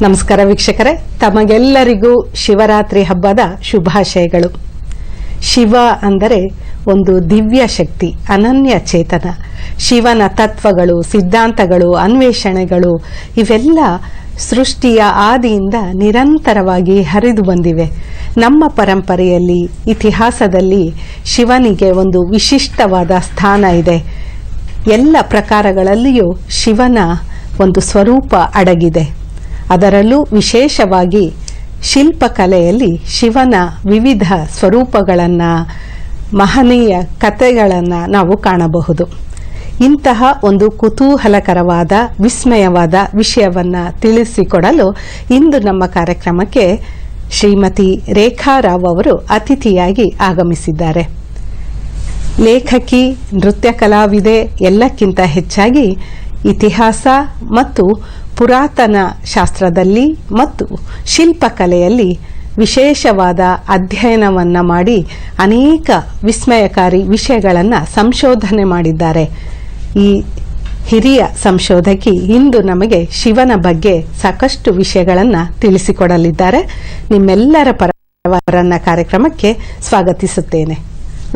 ನಮಸ್ಕಾರ ವೀಕ್ಷಕರೇ, ತಮಗೆಲ್ಲರಿಗೂ ಶಿವರಾತ್ರಿ ಹಬ್ಬದ ಶುಭಾಶಯಗಳು. ಶಿವ ಅಂದರೆ ಒಂದು ದಿವ್ಯ ಶಕ್ತಿ, ಅನನ್ಯ ಚೇತನ. ಶಿವನ ತತ್ವಗಳು, ಸಿದ್ಧಾಂತಗಳು, ಅನ್ವೇಷಣೆಗಳು ಇವೆಲ್ಲ ಸೃಷ್ಟಿಯ ಆದಿಯಿಂದ ನಿರಂತರವಾಗಿ ಹರಿದು ಬಂದಿವೆ. ನಮ್ಮ ಪರಂಪರೆಯಲ್ಲಿ, ಇತಿಹಾಸದಲ್ಲಿ ಶಿವನಿಗೆ ಒಂದು ವಿಶಿಷ್ಟವಾದ ಸ್ಥಾನ ಇದೆ. ಎಲ್ಲ ಪ್ರಕಾರಗಳಲ್ಲಿಯೂ ಶಿವನ ಒಂದು ಸ್ವರೂಪ ಅಡಗಿದೆ. ಅದರಲ್ಲೂ ವಿಶೇಷವಾಗಿ ಶಿಲ್ಪಕಲೆಯಲ್ಲಿ ಶಿವನ ವಿವಿಧ ಸ್ವರೂಪಗಳನ್ನು, ಮಹನೀಯ ಕಥೆಗಳನ್ನು ನಾವು ಕಾಣಬಹುದು. ಇಂತಹ ಒಂದು ಕುತೂಹಲಕರವಾದ, ವಿಸ್ಮಯವಾದ ವಿಷಯವನ್ನು ತಿಳಿಸಿಕೊಡಲು ಇಂದು ನಮ್ಮ ಕಾರ್ಯಕ್ರಮಕ್ಕೆ ಶ್ರೀಮತಿ ರೇಖಾ ರಾವ್ ಅವರು ಅತಿಥಿಯಾಗಿ ಆಗಮಿಸಿದ್ದಾರೆ. ಲೇಖಕಿ, ನೃತ್ಯ ಕಲಾವಿದೆ, ಎಲ್ಲಕ್ಕಿಂತ ಹೆಚ್ಚಾಗಿ ಇತಿಹಾಸ ಮತ್ತು ಪುರಾತನ ಶಾಸ್ತ್ರದಲ್ಲಿ ಮತ್ತು ಶಿಲ್ಪಕಲೆಯಲ್ಲಿ ವಿಶೇಷವಾದ ಅಧ್ಯಯನವನ್ನು ಮಾಡಿ ಅನೇಕ ವಿಸ್ಮಯಕಾರಿ ವಿಷಯಗಳನ್ನು ಸಂಶೋಧನೆ ಮಾಡಿದ್ದಾರೆ. ಈ ಹಿರಿಯ ಸಂಶೋಧಕಿ ಇಂದು ನಮಗೆ ಶಿವನ ಬಗ್ಗೆ ಸಾಕಷ್ಟು ವಿಷಯಗಳನ್ನು ತಿಳಿಸಿಕೊಡಲಿದ್ದಾರೆ. ನಿಮ್ಮೆಲ್ಲರ ಪರವರನ್ನ ಕಾರ್ಯಕ್ರಮಕ್ಕೆ ಸ್ವಾಗತಿಸುತ್ತೇನೆ.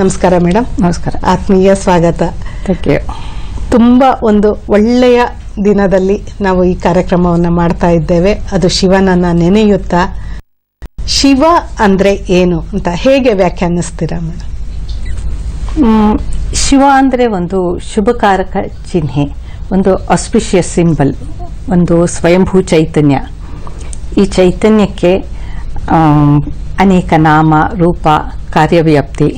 ನಮಸ್ಕಾರ ಮೇಡಮ್. ನಮಸ್ಕಾರ. ಆತ್ಮೀಯ ಸ್ವಾಗತ. Thank you. ತುಂಬ ಒಂದು ಒಳ್ಳೆಯ ದಿನದಲ್ಲಿ ನಾವು ಈ ಕಾರ್ಯಕ್ರಮವನ್ನು ಮಾಡ್ತಾ ಇದ್ದೇವೆ. ಅದು ಶಿವನನ್ನು ನೆನೆಯುತ್ತಾ. ಶಿವ ಅಂದರೆ ಏನು ಅಂತ ಹೇಗೆ ವ್ಯಾಖ್ಯಾನಿಸ್ತೀರಾ ಮೇಡಮ್? ಶಿವ ಅಂದರೆ ಒಂದು ಶುಭಕಾರಕ ಚಿಹ್ನೆ, ಒಂದು ಆಸ್ಪಿಷಿಯಸ್ ಸಿಂಬಲ್, ಒಂದು ಸ್ವಯಂಭೂ ಚೈತನ್ಯ. ಈ ಚೈತನ್ಯಕ್ಕೆ ಅನೇಕ ನಾಮ, ರೂಪ, ಕಾರ್ಯವ್ಯಾಪ್ತಿ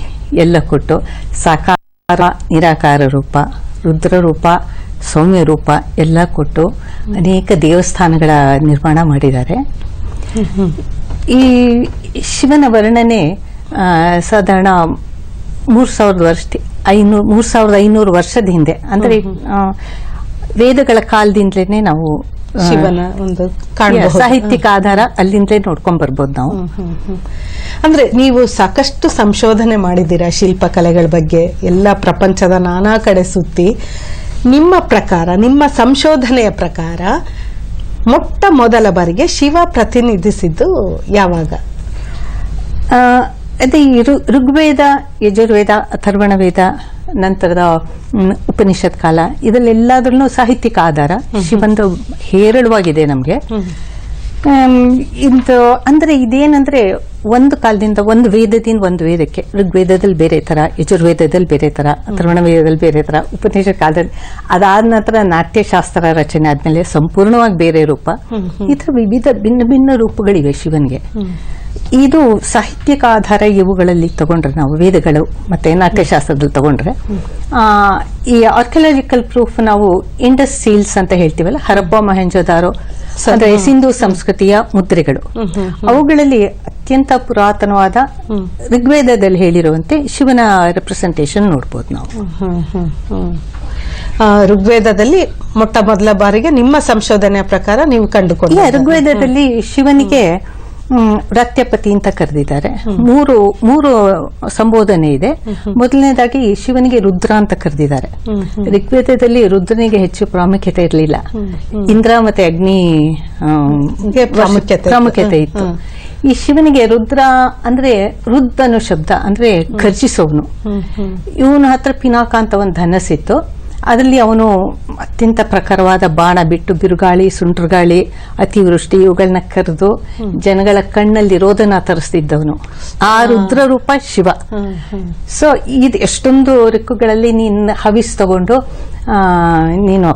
ಎಲ್ಲ ಕೊಟ್ಟು ಸಾಕಾರ, ನಿರಾಕಾರ ರೂಪ, ರುದ್ರ ರೂಪ, ಸೌಮ್ಯ ರೂಪ ಎಲ್ಲ ಕೊಟ್ಟು ಅನೇಕ ದೇವಸ್ಥಾನಗಳ ನಿರ್ಮಾಣ ಮಾಡಿದ್ದಾರೆ. ಈ ಶಿವನ ವರ್ಣನೆ ಸಾಧಾರಣ 3500 ವರ್ಷದ ಹಿಂದೆ, ಅಂದರೆ ವೇದಗಳ ಕಾಲದಿಂದಲೇ ನಾವು ಶಿವನ ಒಂದು ಸಾಹಿತ್ಯಿಕ ಆಧಾರ ಅಲ್ಲಿಂದಲೇ ನೋಡ್ಕೊಂಡ್ ಬರ್ಬೋದು ನಾವು. ಅಂದ್ರೆ ನೀವು ಸಾಕಷ್ಟು ಸಂಶೋಧನೆ ಮಾಡಿದ್ದೀರಾ ಶಿಲ್ಪಕಲೆಗಳ ಬಗ್ಗೆ, ಎಲ್ಲ ಪ್ರಪಂಚದ ನಾನಾ ಕಡೆ ಸುತ್ತಿ. ನಿಮ್ಮ ಪ್ರಕಾರ, ನಿಮ್ಮ ಸಂಶೋಧನೆಯ ಪ್ರಕಾರ ಮೊಟ್ಟ ಮೊದಲ ಬಾರಿಗೆ ಶಿವ ಪ್ರತಿನಿಧಿಸಿದ್ದು ಯಾವಾಗ? ಅದೇ ಋಗ್ವೇದ, ಯಜುರ್ವೇದ, ಅಥರ್ವಣ ವೇದ, ನಂತರದ ಉಪನಿಷತ್ ಕಾಲ, ಇದರಲ್ಲೆಲ್ಲದ್ರಲ್ಲೂ ಸಾಹಿತ್ಯಿಕ ಆಧಾರ ಶಿವಂದು ಹೇರಳವಾಗಿದೆ ನಮಗೆ. ಇದು ಅಂದ್ರೆ ಇದೇನಂದ್ರೆ ಒಂದು ಕಾಲದಿಂದ ಒಂದು ವೇದದಿಂದ ಒಂದು ವೇದಕ್ಕೆ, ಋಗ್ವೇದದಲ್ಲಿ ಬೇರೆ ತರ, ಯಜುರ್ವೇದದಲ್ಲಿ ಬೇರೆ ತರ, ಅಥರ್ವಣ ವೇದದಲ್ಲಿ ಬೇರೆ ತರ, ಉಪನಿಷತ್ ಕಾಲದಲ್ಲಿ, ಅದಾದ ನಂತರ ನಾಟ್ಯಶಾಸ್ತ್ರ ರಚನೆ ಆದ್ಮೇಲೆ ಸಂಪೂರ್ಣವಾಗಿ ಬೇರೆ ರೂಪ. ಈ ತರ ವಿವಿಧ ಭಿನ್ನ ಭಿನ್ನ ರೂಪಗಳಿವೆ ಶಿವನಿಗೆ. ಇದು ಸಾಹಿತ್ಯಿಕ ಆಧಾರ ಇವುಗಳಲ್ಲಿ ತಗೊಂಡ್ರೆ, ನಾವು ವೇದಗಳು ಮತ್ತೆ ನಾಟ್ಯಶಾಸ್ತ್ರದಲ್ಲಿ ತಗೊಂಡ್ರೆ, ಈ ಆರ್ಕಿಯಾಲಜಿಕಲ್ ಪ್ರೂಫ್ ನಾವು ಇಂಡಸ್ ಸೀಲ್ಸ್ ಅಂತ ಹೇಳ್ತೀವಲ್ಲ, ಹರಪ್ಪ, ಮೊಹೆಂಜೊದಾರೋ, ಅಂದ್ರೆ ಸಿಂಧೂ ಸಂಸ್ಕೃತಿಯ ಮುದ್ರೆಗಳು, ಅವುಗಳಲ್ಲಿ ಅತ್ಯಂತ ಪುರಾತನವಾದ ಋಗ್ವೇದದಲ್ಲಿ ಹೇಳಿರುವಂತೆ ಶಿವನ ರೆಪ್ರೆಸೆಂಟೇಷನ್ ನೋಡ್ಬೋದು ನಾವು. ಋಗ್ವೇದದಲ್ಲಿ ಮೊಟ್ಟ ಮೊದಲ ಬಾರಿಗೆ ನಿಮ್ಮ ಸಂಶೋಧನೆಯ ಪ್ರಕಾರ ನೀವು ಕಂಡುಕೊಂಡು, ಋಗ್ವೇದದಲ್ಲಿ ಶಿವನಿಗೆ ರತ್ಯಪತಿ ಅಂತ ಕರೆದಿದ್ದಾರೆ. ಮೂರು ಸಂಬೋಧನೆ ಇದೆ. ಮೊದಲನೇದಾಗಿ ಶಿವನಿಗೆ ರುದ್ರ ಅಂತ ಕರೆದಿದ್ದಾರೆ. ಋಗ್ವೇದದಲ್ಲಿ ರುದ್ರನಿಗೆ ಹೆಚ್ಚು ಪ್ರಾಮುಖ್ಯತೆ ಇರಲಿಲ್ಲ, ಇಂದ್ರ ಮತ್ತೆ ಅಗ್ನಿ ಪ್ರಾಮುಖ್ಯತೆ ಇತ್ತು. ಈ ಶಿವನಿಗೆ ರುದ್ರ ಅಂದ್ರೆ ರುದ್ ಅನ್ನೋ ಶಬ್ದ ಅಂದ್ರೆ ಖರ್ಚಿಸೋನು. ಇವನ ಹತ್ರ ಪಿನಾಕ ಅಂತ ಒಂದು ಧನಸ್ಸಿತ್ತು. ಅದರಲ್ಲಿ ಅವನು ಅತ್ಯಂತ ಪ್ರಖರವಾದ ಬಾಣ ಬಿಟ್ಟು ಬಿರುಗಾಳಿ, ಸುಂಟ್ರಗಾಳಿ, ಅತಿವೃಷ್ಟಿ ಇವುಗಳನ್ನ ಕರೆದು ಜನಗಳ ಕಣ್ಣಲ್ಲಿ ರೋದನ ತರಿಸ್ತಿದ್ದವನು. ಆ ರುದ್ರ ರೂಪ ಶಿವ. ಸೊ ಇದು ಎಷ್ಟೊಂದು ರಿಕ್ಕುಗಳಲ್ಲಿ ನೀನು ಹವಿಸ್ ತಗೊಂಡು ನೀನು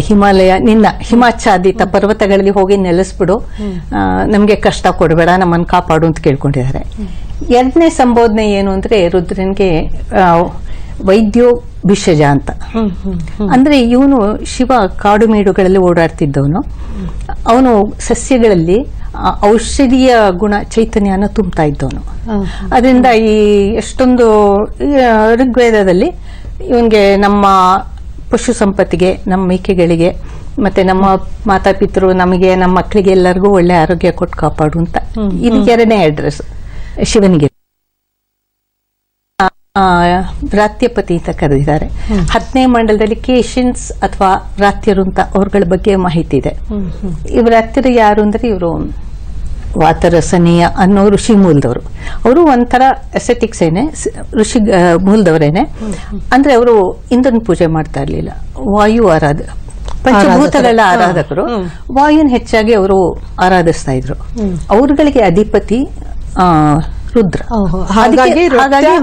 ಹಿಮಾಲಯ, ನಿನ್ನ ಹಿಮಾಚ್ಛಾದಿತ ಪರ್ವತಗಳಲ್ಲಿ ಹೋಗಿ ನೆಲೆಸ್ಬಿಡು, ನಮ್ಗೆ ಕಷ್ಟ ಕೊಡಬೇಡ, ನಮ್ಮನ್ನು ಕಾಪಾಡು ಅಂತ ಕೇಳ್ಕೊಂಡಿದ್ದಾರೆ. ಎರಡನೇ ಸಂಬೋಧನೆ ಏನು ಅಂದ್ರೆ ರುದ್ರನ್ಗೆ ವೈದ್ಯೋ ಭಿಷಜ ಅಂತ. ಅಂದ್ರೆ ಇವನು ಶಿವ ಕಾಡು ಮೇಡುಗಳಲ್ಲಿ ಓಡಾಡ್ತಿದ್ದವನು. ಅವನು ಸಸ್ಯಗಳಲ್ಲಿ ಔಷಧೀಯ ಗುಣ, ಚೈತನ್ಯನ ತುಂಬ್ತಾ ಇದ್ದವನು. ಅದರಿಂದ ಈ ಎಷ್ಟೊಂದು ಋಗ್ವೇದದಲ್ಲಿ ಇವನ್ಗೆ ನಮ್ಮ ಪಶು ಸಂಪತ್ತಿಗೆ, ನಮ್ಮ ಮೇಕೆಗಳಿಗೆ, ಮತ್ತೆ ನಮ್ಮ ಮಾತಾಪಿತರು, ನಮಗೆ, ನಮ್ಮ ಮಕ್ಕಳಿಗೆ ಎಲ್ಲರಿಗೂ ಒಳ್ಳೆ ಆರೋಗ್ಯ ಕೊಟ್ಟು ಕಾಪಾಡು ಅಂತ. ಇದು ಎರಡನೇ ಅಡ್ರೆಸ್ ಶಿವನಿಗೆ. ವ್ರಾತ್ಯಪತಿ ಅಂತ ಕರೆದಿದ್ದಾರೆ. 10ನೇ ಮಂಡಲದಲ್ಲಿ ಕೇಶನ್ಸ್ ಅಥವಾ ವ್ರಾತ್ಯರು ಅಂತ ಅವ್ರಗಳ ಬಗ್ಗೆ ಮಾಹಿತಿ ಇದೆ. ಈ ವ್ರಾತ್ಯರು ಯಾರು ಅಂದ್ರೆ ಇವರು ವಾತರಸನೀಯ ಅನ್ನೋ ಋಷಿ ಮೂಲದವರು. ಅವರು ಒಂಥರ ಎಸೆಟಿಕ್ಸ್ ಋಷಿ ಮೂಲದವರೇನೆ. ಅಂದ್ರೆ ಅವರು ಇಂದ್ರನ ಪೂಜೆ ಮಾಡ್ತಾ ಇರ್ಲಿಲ್ಲ, ವಾಯು ಪಂಚಭೂತಗಳ ಆರಾಧಕರು. ವಾಯುನ್ ಹೆಚ್ಚಾಗಿ ಅವರು ಆರಾಧಿಸ್ತಾ ಇದ್ರು. ಅವ್ರಗಳಿಗೆ ಅಧಿಪತಿ ರುದ್ರ. ಹಾಗಾಗಿ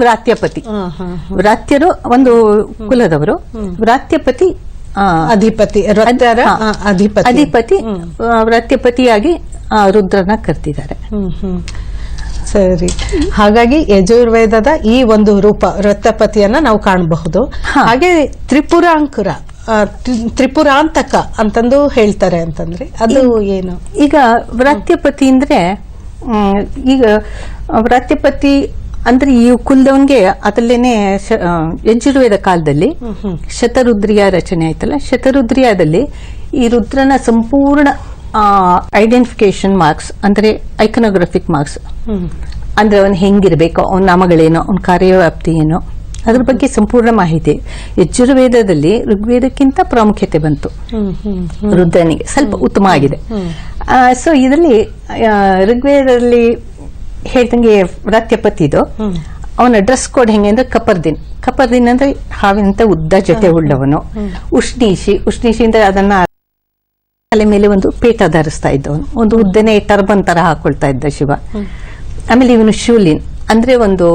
ವ್ರಾತ್ಯಪತಿ. ವ್ರಾತ್ಯರು ಒಂದು ಕುಲದವರು, ವ್ರಾತ್ಯಪತಿ ಅಧಿಪತಿ ವ್ರಾತ್ಯಪತಿಯಾಗಿ ರುದ್ರನ ಕರ್ತಿದ್ದಾರೆ. ಸರಿ, ಹಾಗಾಗಿ ಯಜುರ್ವೇದದ ಈ ಒಂದು ರೂಪ ವ್ರತಪತಿಯನ್ನ ನಾವು ಕಾಣಬಹುದು. ಹಾಗೆ ತ್ರಿಪುರಾಂತಕ ಅಂತಂದು ಹೇಳ್ತಾರೆ ಅಂತಂದ್ರೆ ಅದು ಏನು? ಈಗ ವ್ರಾತ್ಯಪತಿ ಅಂದ್ರೆ ಈಗ ವ್ರಾತ್ಯಪತಿ ಅಂದ್ರೆ ಈ ಕುಲದವನ್ಗೆ ಅದಲ್ಲೇನೆ ಯಜುರ್ವೇದ ಕಾಲದಲ್ಲಿ ಶತರುದ್ರಿಯ ರಚನೆ ಆಯ್ತಲ್ಲ, ಶತರುದ್ರಿಯಾದಲ್ಲಿ ಈ ರುದ್ರನ ಸಂಪೂರ್ಣ ಐಡೆಂಟಿಫಿಕೇಶನ್ ಮಾರ್ಕ್ಸ್ ಅಂದ್ರೆ ಐಕನೋಗ್ರಫಿಕ್ ಮಾರ್ಕ್ಸ್ ಅಂದ್ರೆ ಅವನ್ ಹೆಂಗಿರ್ಬೇಕು, ಅವನ ನಾಮಗಳೇನು, ಅವನ ಕಾರ್ಯವ್ಯಾಪ್ತಿ ಏನು, ಅದ್ರ ಬಗ್ಗೆ ಸಂಪೂರ್ಣ ಮಾಹಿತಿ ಯಜುರ್ವೇದದಲ್ಲಿ ಋಗ್ವೇದಕ್ಕಿಂತ ಪ್ರಾಮುಖ್ಯತೆ ಬಂತು. ರುದ್ರನಿಗೆ ಸ್ವಲ್ಪ ಉತ್ತಮ ಆಗಿದೆ. ಸೊ ಇದರಲ್ಲಿ ಋಗ್ವೇದದಲ್ಲಿ ಹೇಳ್ದಂಗೆ ವ್ರಾತ್ಯಪತಿದು ಅವನ ಡ್ರೆಸ್ ಕೋಡ್ ಹೆಂಗೆ ಅಂದ್ರೆ ಕಪರ್ದಿನ್ ಅಂದ್ರೆ ಹಾವಿನಂತ ಉದ್ದ ಜೊತೆ ಉಳ್ಳವನು. ಉಷ್ಣೀಶಿ ಅಂದ್ರೆ ಅದನ್ನ ತಲೆ ಮೇಲೆ ಒಂದು ಪೇಟ ಧರಿಸ್ತಾ ಇದ್ದವನು, ಒಂದು ಉದ್ದನೆ ಟರ್ಬನ್ ತರ ಹಾಕೊಳ್ತಾ ಇದ್ದ ಶಿವ. ಆಮೇಲೆ ಇವನು ಶೂಲಿನ್ ಅಂದ್ರೆ ಒಂದು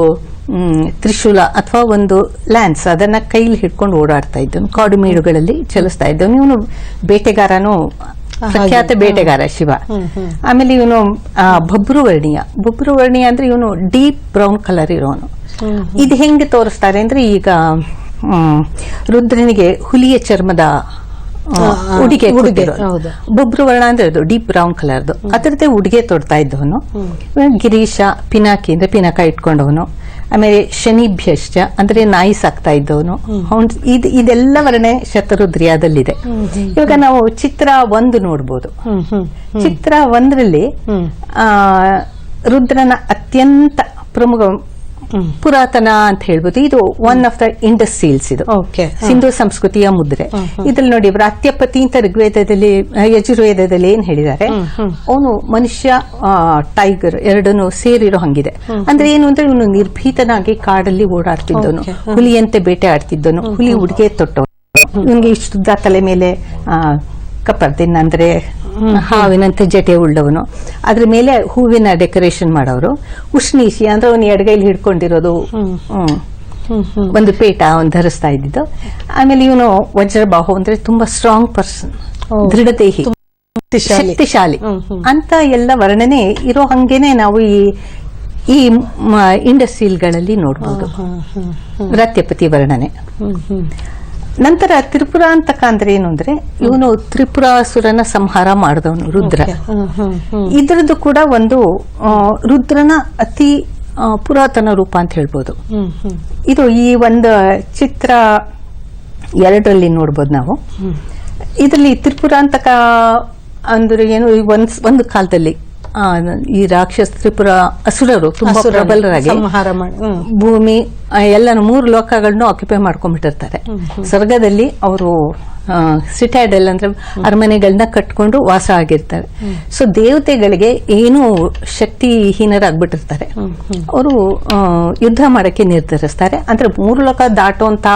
ತ್ರಿಶೂಲ ಅಥವಾ ಒಂದು ಲ್ಯಾನ್ಸ್, ಅದನ್ನ ಕೈಲಿ ಹಿಡ್ಕೊಂಡು ಓಡಾಡ್ತಾ ಇದ್ದವನು, ಕಾಡು ಮೇಡುಗಳಲ್ಲಿ ಚಲಿಸ್ತಾ ಇದ್ದವನು. ಇವನು ಬೇಟೆಗಾರನು, ಪ್ರಖ್ಯಾತ ಬೇಟೆಗಾರ ಶಿವ. ಆಮೇಲೆ ಇವನು ಬಬ್ರುವರ್ಣೀಯ ಅಂದ್ರೆ ಇವನು ಡೀಪ್ ಬ್ರೌನ್ ಕಲರ್ ಇರೋನು. ಇದು ಹೆಂಗೆ ತೋರಿಸ್ತಾರೆ ಅಂದ್ರೆ ಈಗ ರುದ್ರನಿಗೆ ಹುಲಿಯ ಚರ್ಮದ ಉಡುಗೆ ಬೊಬ್ರುವರ್ಣ ಅಂದ್ರೆ ಅದು ಡೀಪ್ ಬ್ರೌನ್ ಕಲರ್ದು, ಅದರದ್ದೇ ಉಡುಗೆ ತೊಡ್ತಾ ಇದ್ದವನು. ಗಿರೀಶ ಪಿನಾಕಿ ಅಂದ್ರೆ ಪಿನಾಕ ಇಟ್ಕೊಂಡವನು. ಆಮೇಲೆ ಶನಿಭ್ಯಶ್ಚ ಅಂದ್ರೆ ನಾಯಿ ಸಾಕ್ತಾ ಇದ್ದವನು. ಇದೆಲ್ಲ ವರ್ಣೆ ಶತರುದ್ರಿಯಾದಲ್ಲಿದೆ. ಇವಾಗ ನಾವು ಚಿತ್ರ 1 ನೋಡ್ಬೋದು. ಚಿತ್ರ 1ರಲ್ಲಿ ರುದ್ರನ ಅತ್ಯಂತ ಪ್ರಮುಖ ಪುರಾತನ ಅಂತ ಹೇಳ್ಬೋದು. ಇದು one of the Indus seals. ಇದು ಸಿಂಧು ಸಂಸ್ಕೃತಿಯ ಮುದ್ರೆ. ಇದ್ರಲ್ಲಿ ನೋಡಿ ವ್ರಾತ್ಯಪತಿ ಅಂತ ಋಗ್ವೇದದಲ್ಲಿ ಯಜುರ್ವೇದದಲ್ಲಿ ಏನ್ ಹೇಳಿದ್ದಾರೆ, ಅವನು ಮನುಷ್ಯ ಟೈಗರ್ ಎರಡನ್ನು ಸೇರಿರೋ ಹಂಗಿದೆ. ಅಂದ್ರೆ ಏನು ಅಂದ್ರೆ ಇವನು ನಿರ್ಭೀತನಾಗಿ ಕಾಡಲ್ಲಿ ಓಡಾಡ್ತಿದ್ದವನು, ಹುಲಿಯಂತೆ ಬೇಟೆ ಆಡ್ತಿದ್ದವನು, ಹುಲಿ ಉಡುಗೆ ತೊಟ್ಟವನು. ಇವನಿಗೆ ಇಷ್ಟುದ್ದ ತಲೆ ಮೇಲೆ ಕಪರ್ದಿನ್ ಅಂದ್ರೆ ಹಾವಿನಂತೆ ಜಟೆ ಉಳ್ಳವನು, ಅದ್ರ ಮೇಲೆ ಹೂವಿನ ಡೆಕೋರೇಷನ್ ಮಾಡೋರು. ಉಷ್ಣೀಶಿ ಅಂದ್ರೆ ಅವನು ಎಡಗೈಲಿ ಹಿಡ್ಕೊಂಡಿರೋದು ಒಂದು ಪೇಟ ಅವನು ಧರಿಸ್ತಾ ಇದ್ದಿದ್ದು. ಆಮೇಲೆ ಇವನು ವಜ್ರಬಾಹು ಅಂದ್ರೆ ತುಂಬಾ ಸ್ಟ್ರಾಂಗ್ ಪರ್ಸನ್, ದೃಢದೇಹಿ, ಶಕ್ತಿಶಾಲಿ ಅಂತ ಎಲ್ಲ ವರ್ಣನೆ ಇರೋ ಹಂಗೇನೆ ನಾವು ಈ ಇಂಡಸ್ಟ್ರೀಲ್ಗಳಲ್ಲಿ ನೋಡ್ಬೋದು ವ್ರಾತ್ಯಪತಿ ವರ್ಣನೆ. ನಂತರ ತ್ರಿಪುರಾಂತಕ ಅಂದ್ರೆ ಏನು ಅಂದ್ರೆ ಇವನು ತ್ರಿಪುರಾಸುರನ ಸಂಹಾರ ಮಾಡಿದವನು ರುದ್ರ. ಇದರದ್ದು ಕೂಡ ಒಂದು ರುದ್ರನ ಅತಿ ಪುರಾತನ ರೂಪ ಅಂತ ಹೇಳ್ಬೋದು. ಇದು ಈ ಒಂದು ಚಿತ್ರ 2ರಲ್ಲಿ ನೋಡ್ಬೋದು ನಾವು. ಇದರಲ್ಲಿ ತ್ರಿಪುರಾಂತಕ ಅಂದ್ರೆ ಏನು, ಒಂದು ಕಾಲದಲ್ಲಿ ಈ ರಾಕ್ಷಸ ತ್ರಿಪುರ ಅಸುರರು ತುಂಬಾ ಪ್ರಬಲರಾಗಿ ಭೂಮಿ ಎಲ್ಲಾನು 3 ಲೋಕಗಳನ್ನು ಆಕ್ಯುಪೈ ಮಾಡ್ಕೊಂಡ್ಬಿಟ್ಟಿರ್ತಾರೆ. ಸ್ವರ್ಗದಲ್ಲಿ ಅವರು ಸಿಟಾಡೆಲ್ ಅಂದ್ರೆ ಅರಮನೆಗಳನ್ನ ಕಟ್ಕೊಂಡು ವಾಸ ಆಗಿರ್ತಾರೆ. ಸೊ ದೇವತೆಗಳಿಗೆ ಏನು ಶಕ್ತಿಹೀನರಾಗ್ಬಿಟ್ಟಿರ್ತಾರೆ. ಅವರು ಯುದ್ಧ ಮಾಡಕ್ಕೆ ನಿರ್ಧರಿಸ್ತಾರೆ. ಅಂದ್ರೆ 3 ಲೋಕ ದಾಟುವಂತ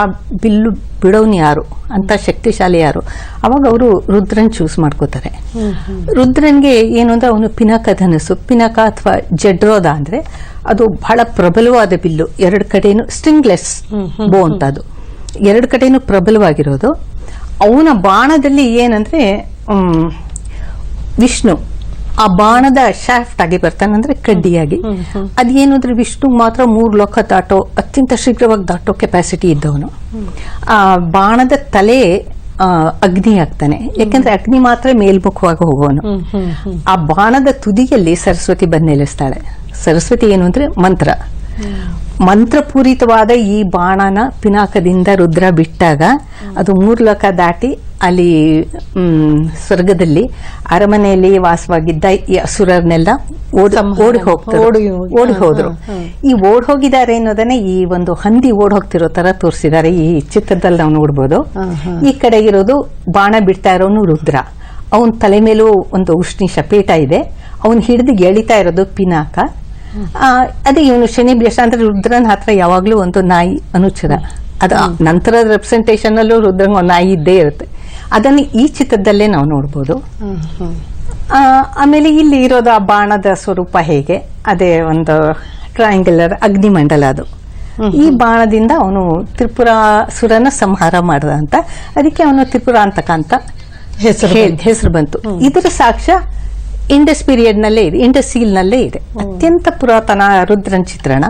ಬಿಲ್ಲು ಬಿಡೋನ್ ಯಾರು ಅಂತ ಶಕ್ತಿಶಾಲಿ ಯಾರು, ಅವಾಗ ಅವರು ರುದ್ರನ್ ಚೂಸ್ ಮಾಡ್ಕೋತಾರೆ. ರುದ್ರನ್ಗೆ ಏನು ಅಂದ್ರೆ ಅವನು ಪಿನಾಕ ಧನಸ್ಸು, ಪಿನಾಕ ಅಥವಾ ಜಡ್ರೋದ ಅಂದ್ರೆ ಅದು ಬಹಳ ಪ್ರಬಲವಾದ ಬಿಲ್ಲು, 2 ಕಡೆನು ಸ್ಟ್ರಿಂಗ್ಲೆಸ್ ಬೋ ಅಂತ, ಅದು 2 ಕಡೆನು ಪ್ರಬಲವಾಗಿರೋದು. ಅವನ ಬಾಣದಲ್ಲಿ ಏನಂದ್ರೆ ವಿಷ್ಣು ಆ ಬಾಣದ ಶಾಫ್ಟ್ ಆಗಿ ಬರ್ತಾನೆ, ಅಂದ್ರೆ ಕಡ್ಡಿಯಾಗಿ. ಅದೇನು ಅಂದ್ರೆ ವಿಷ್ಣು ಮಾತ್ರ 3 ಲೋಕ ದಾಟೋ, ಅತ್ಯಂತ ಶೀಘ್ರವಾಗಿ ದಾಟೋ ಕೆಪಾಸಿಟಿ ಇದ್ದವನು. ಆ ಬಾಣದ ತಲೆ ಅಗ್ನಿ ಆಗ್ತಾನೆ, ಯಾಕಂದ್ರೆ ಅಗ್ನಿ ಮಾತ್ರ ಮೇಲ್ಮುಖವಾಗಿ ಹೋಗೋನು. ಆ ಬಾಣದ ತುದಿಯಲ್ಲಿ ಸರಸ್ವತಿ ಬಂದು ನಿಲ್ಲಿಸ್ತಾಳೆ. ಸರಸ್ವತಿ ಏನು ಅಂದ್ರೆ ಮಂತ್ರಪೂರಿತವಾದ ಈ ಬಾಣನ ಪಿನಾಕದಿಂದ ರುದ್ರ ಬಿಟ್ಟಾಗ ಅದು 3 ಲೋಕ ದಾಟಿ ಅಲ್ಲಿ ಸ್ವರ್ಗದಲ್ಲಿ ಅರಮನೆಯಲ್ಲಿ ವಾಸವಾಗಿದ್ದ ಈ ಅಸುರರ್ನೆಲ್ಲ ಓಡಿ ಹೋದ್ರು. ಈ ಓಡ್ ಹೋಗಿದ್ದಾರೆ ಅನ್ನೋದನ್ನೇ ಈ ಒಂದು ಹಂದಿ ಓಡ್ ಹೋಗ್ತಿರೋ ತರ ತೋರಿಸಿದ್ದಾರೆ ಈ ಚಿತ್ರದಲ್ಲಿ ನಾವು ನೋಡ್ಬೋದು. ಈ ಕಡೆ ಇರೋದು ಬಾಣ ಬಿಡ್ತಾ ಇರೋನು ರುದ್ರ, ಅವನ್ ತಲೆ ಮೇಲೂ ಒಂದು ಉಷ್ಣಿ ಶಪೇಟ ಇದೆ, ಅವನ್ ಹಿಡಿದು ಎಳಿತಾ ಇರೋದು ಪಿನಾಕ. ಅದೇ ಇವನು ಶನಿಬ್ಯಸ ಅಂದ್ರೆ ರುದ್ರನ ಹತ್ರ ಯಾವಾಗ್ಲೂ ಒಂದು ನಾಯಿ ಅನುಚರ, ಅದು ನಂತರದ ರೆಪ್ರೆಸೆಂಟೇಷನ್ ಅಲ್ಲೂ ರುದ್ರಂಗ ಒಂದು ನಾಯಿ ಇದ್ದೇ ಇರುತ್ತೆ. ಅದನ್ನು ಈ ಚಿತ್ರದಲ್ಲೇ ನಾವು ನೋಡ್ಬೋದು. ಆಮೇಲೆ ಇಲ್ಲಿ ಇರೋದು ಆ ಬಾಣದ ಸ್ವರೂಪ ಹೇಗೆ, ಅದೇ ಒಂದು ಟ್ರಯಾಂಗ್ಯುಲರ್ ಅಗ್ನಿಮಂಡಲ. ಅದು ಈ ಬಾಣದಿಂದ ಅವನು ತ್ರಿಪುರಾಸುರನ ಸಂಹಾರ ಮಾಡ್ದ ಅಂತ, ಅದಕ್ಕೆ ಅವನು ತ್ರಿಪುರಾಂತಕ ಅಂತ ಹೆಸರು ಬಂತು. ಇದರ ಸಾಕ್ಷ್ಯ ಇಂಡಸ್ ಪೀರಿಯಡ್ ನಲ್ಲೇ ಇದೆ, ಇಂಡಸ್ ಸೀಲ್ ನಲ್ಲೇ ಇದೆ. ಅತ್ಯಂತ ಪುರಾತನ ರುದ್ರನ್ ಚಿತ್ರಣ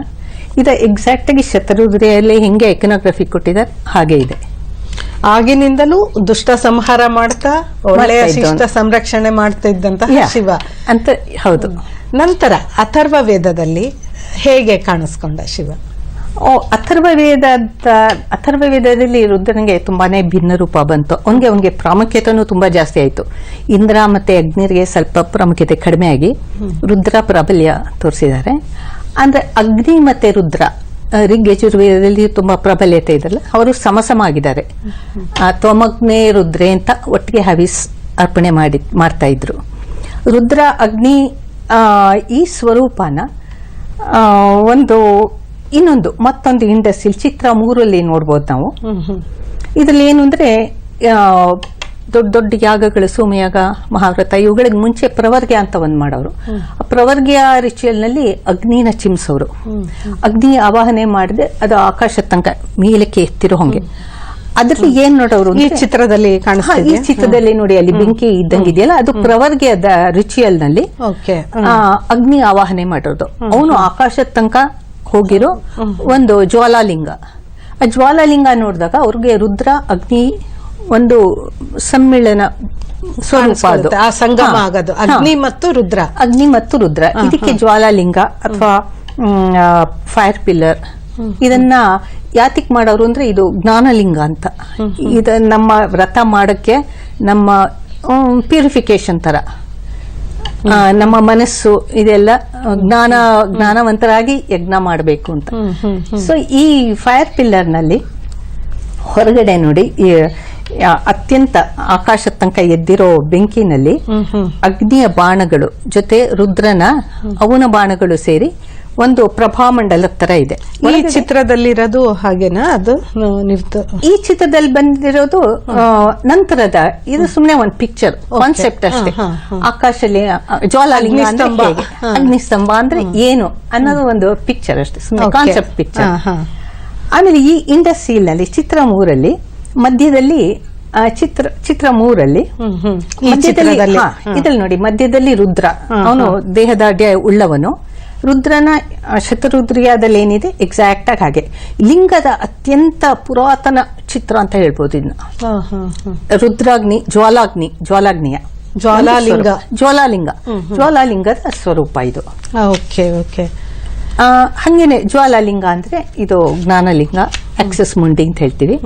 ಇದು. ಎಕ್ಸಾಕ್ಟ್ ಆಗಿ ಶತರುದ್ರಿಯಲ್ಲಿ ಹೆಂಗೆ ಎಕನೋಗ್ರಫಿ ಕೊಟ್ಟಿದ್ದಾರೆ ಹಾಗೆ ಇದೆ. ಆಗಿನಿಂದಲೂ ದುಷ್ಟ ಸಂಹಾರ ಮಾಡ್ತಾ ಒಳ್ಳೆಯ ಶಿಷ್ಟ ಸಂರಕ್ಷಣೆ ಮಾಡ್ತಾ ಇದ್ದಂತಹ ಶಿವ ಅಂತ. ಹೌದು. ನಂತರ ಅಥರ್ವ ವೇದದಲ್ಲಿ ಹೇಗೆ ಕಾಣಿಸ್ಕೊಂಡ ಶಿವ? ಅಥರ್ವ ವೇದದಲ್ಲಿ ರುದ್ರನಿಗೆ ತುಂಬಾನೇ ಭಿನ್ನ ರೂಪ ಬಂತು. ಅವನಿಗೆ ಪ್ರಾಮುಖ್ಯತೆನೂ ತುಂಬಾ ಜಾಸ್ತಿ ಆಯ್ತು. ಇಂದ್ರ ಮತ್ತೆ ಅಗ್ನಿಗೆ ಸ್ವಲ್ಪ ಪ್ರಾಮುಖ್ಯತೆ ಕಡಿಮೆ ಆಗಿ ರುದ್ರ ಪ್ರಾಬಲ್ಯ ತೋರಿಸಿದ್ದಾರೆ. ಅಂದ್ರೆ ಅಗ್ನಿ ಮತ್ತೆ ರುದ್ರ ಋಗ್ಯಜುರ್ವೇದದಲ್ಲಿ ತುಂಬಾ ಪ್ರಾಬಲ್ಯತೆ ಇದಲ್ಲ, ಅವರು ಸಮಸಮ ಆಗಿದ್ದಾರೆ. ತ್ವಮಗ್ನೇ ರುದ್ರೆ ಅಂತ ಒಟ್ಟಿಗೆ ಹವಿಸ್ ಅರ್ಪಣೆ ಮಾಡ್ತಾ ಇದ್ರು. ರುದ್ರ ಅಗ್ನಿ ಈ ಸ್ವರೂಪನ ಮತ್ತೊಂದು ಇಂಡಸ್ಟ್ರಿಯಲ್ ಚಿತ್ರ 3 ನೋಡ್ಬೋದು ನಾವು. ಇದ್ರಲ್ಲಿ ಏನು ಅಂದ್ರೆ ದೊಡ್ಡ ದೊಡ್ಡ ಯಾಗಗಳು, ಸೋಮಯಾಗ, ಮಹಾವ್ರತ, ಇವುಗಳಿಗೆ ಮುಂಚೆ ಪ್ರವರ್ಗ್ಯ ಅಂತ ಒಂದ್ ಮಾಡೋರು. ಆ ಪ್ರವರ್ಗ್ಯ ರಿಚುವಲ್ ನಲ್ಲಿ ಅಗ್ನಿನ ಚಿಮ್ಸೋರು. ಅಗ್ನಿ ಆವಾಹನೆ ಮಾಡಿದ್ರೆ ಅದು ಆಕಾಶ ತನಕ ಮೇಲಕ್ಕೆ ಎತ್ತಿರೋ ಹಂಗೆ. ಅದ್ರಲ್ಲಿ ಏನ್ ನೋಡೋರು ಈ ಚಿತ್ರದಲ್ಲಿ ಈ ಚಿತ್ರದಲ್ಲಿ ನೋಡಿ, ಅಲ್ಲಿ ಬೆಂಕಿ ಇದ್ದಂಗಿದೆಯಲ್ಲ, ಅದು ಪ್ರವರ್ಗ್ಯದ ರಿಚುವಲ್ ನಲ್ಲಿ ಅಗ್ನಿ ಆವಾಹನೆ ಮಾಡೋದು. ಅವನು ಆಕಾಶದ ತನಕ ಹೋಗಿರೋ ಒಂದು ಜ್ವಾಲಾಲಿಂಗ. ಆ ಜ್ವಾಲಾಲಿಂಗ ನೋಡಿದಾಗ ಅವ್ರಿಗೆ ರುದ್ರ ಅಗ್ನಿ ಒಂದು ಸಮ್ಮಿಳನ ಸ್ವರೂಪ, ಅದು ಸಂಗಮ ಆಗೋದು. ಅಗ್ನಿ ಮತ್ತು ರುದ್ರ ಇದಕ್ಕೆ ಜ್ವಾಲಾಲಿಂಗ ಅಥವಾ ಫೈರ್ ಪಿಲ್ಲರ್. ಇದನ್ನ ಯಾತಿಕ್ ಮಾಡೋರು ಅಂದ್ರೆ ಇದು ಜ್ಞಾನಲಿಂಗ ಅಂತ. ಇದು ನಮ್ಮ ವ್ರತ ಮಾಡಕ್ಕೆ, ನಮ್ಮ ಪ್ಯೂರಿಫಿಕೇಶನ್ ತರ, ನಮ್ಮ ಮನಸ್ಸು ಇದೆಲ್ಲ ಜ್ಞಾನವಂತರಾಗಿ ಯಜ್ಞ ಮಾಡಬೇಕು ಅಂತ. ಸೊ ಈ ಫೈರ್ ಪಿಲ್ಲರ್ ನಲ್ಲಿ ಹೊರಗಡೆ ನೋಡಿ, ಅತ್ಯಂತ ಆಕಾಶ ತನಕ ಎದ್ದಿರೋ ಬೆಂಕಿನಲ್ಲಿ ಅಗ್ನಿಯ ಬಾಣಗಳು ಜೊತೆ ರುದ್ರನ ಅವನ ಬಾಣಗಳು ಸೇರಿ ಒಂದು ಪ್ರಭಾಮಂಡಲ ತರ ಇದೆ. ಈ ಚಿತ್ರದಲ್ಲಿರೋದು ಹಾಗೇನಾ? ಅದು ಈ ಚಿತ್ರದಲ್ಲಿ ಬಂದಿರೋದು ನಂತರದ, ಇದು ಸುಮ್ನೆ ಒಂದು ಪಿಕ್ಚರ್ ಕಾನ್ಸೆಪ್ಟ್ ಅಷ್ಟೇ. ಆಕಾಶದಲ್ಲಿ ಜ್ವಾಲಾಲಿಂಗ, ಅಗ್ನಿಸ್ತಂಭ ಅಂದ್ರೆ ಏನು ಅನ್ನೋದು ಒಂದು ಪಿಕ್ಚರ್ ಅಷ್ಟೇ, ಕಾನ್ಸೆಪ್ಟ್ ಪಿಕ್ಚರ್. ಆಮೇಲೆ ಈ ಇಂಡಸ್ಟ್ರಿಯಲ್ ನಲ್ಲಿ ಚಿತ್ರ 3 ಮಧ್ಯದಲ್ಲಿ ಚಿತ್ರ 3 ಇದ್ರಲ್ಲಿ ನೋಡಿ, ಮಧ್ಯದಲ್ಲಿ ರುದ್ರ, ಅವನು ದೇಹದಾಢ್ಯ ಉಳ್ಳವನು. ರುದ್ರನ ಶತರುದ್ರಿಯಾದಲ್ಲಿ ಏನಿದೆ ಎಕ್ಸಾಕ್ಟ್ ಆಗಿ ಹಾಗೆ. ಲಿಂಗದ ಅತ್ಯಂತ ಪುರಾತನ ಚಿತ್ರ ಅಂತ ಹೇಳ್ಬೋದು ಇದನ್ನ. ರುದ್ರಾಗ್ನಿ, ಜ್ವಾಲಾಲಿಂಗದ ಸ್ವರೂಪ ಇದು. ಹಂಗೇನೆ ಜ್ವಾಲಾಲಿಂಗ ಅಂದ್ರೆ ಇದು ಜ್ಞಾನಲಿಂಗ, ಆಕ್ಸಸ್ ಮುಂಡಿ ಅಂತ ಹೇಳ್ತೀವಿ.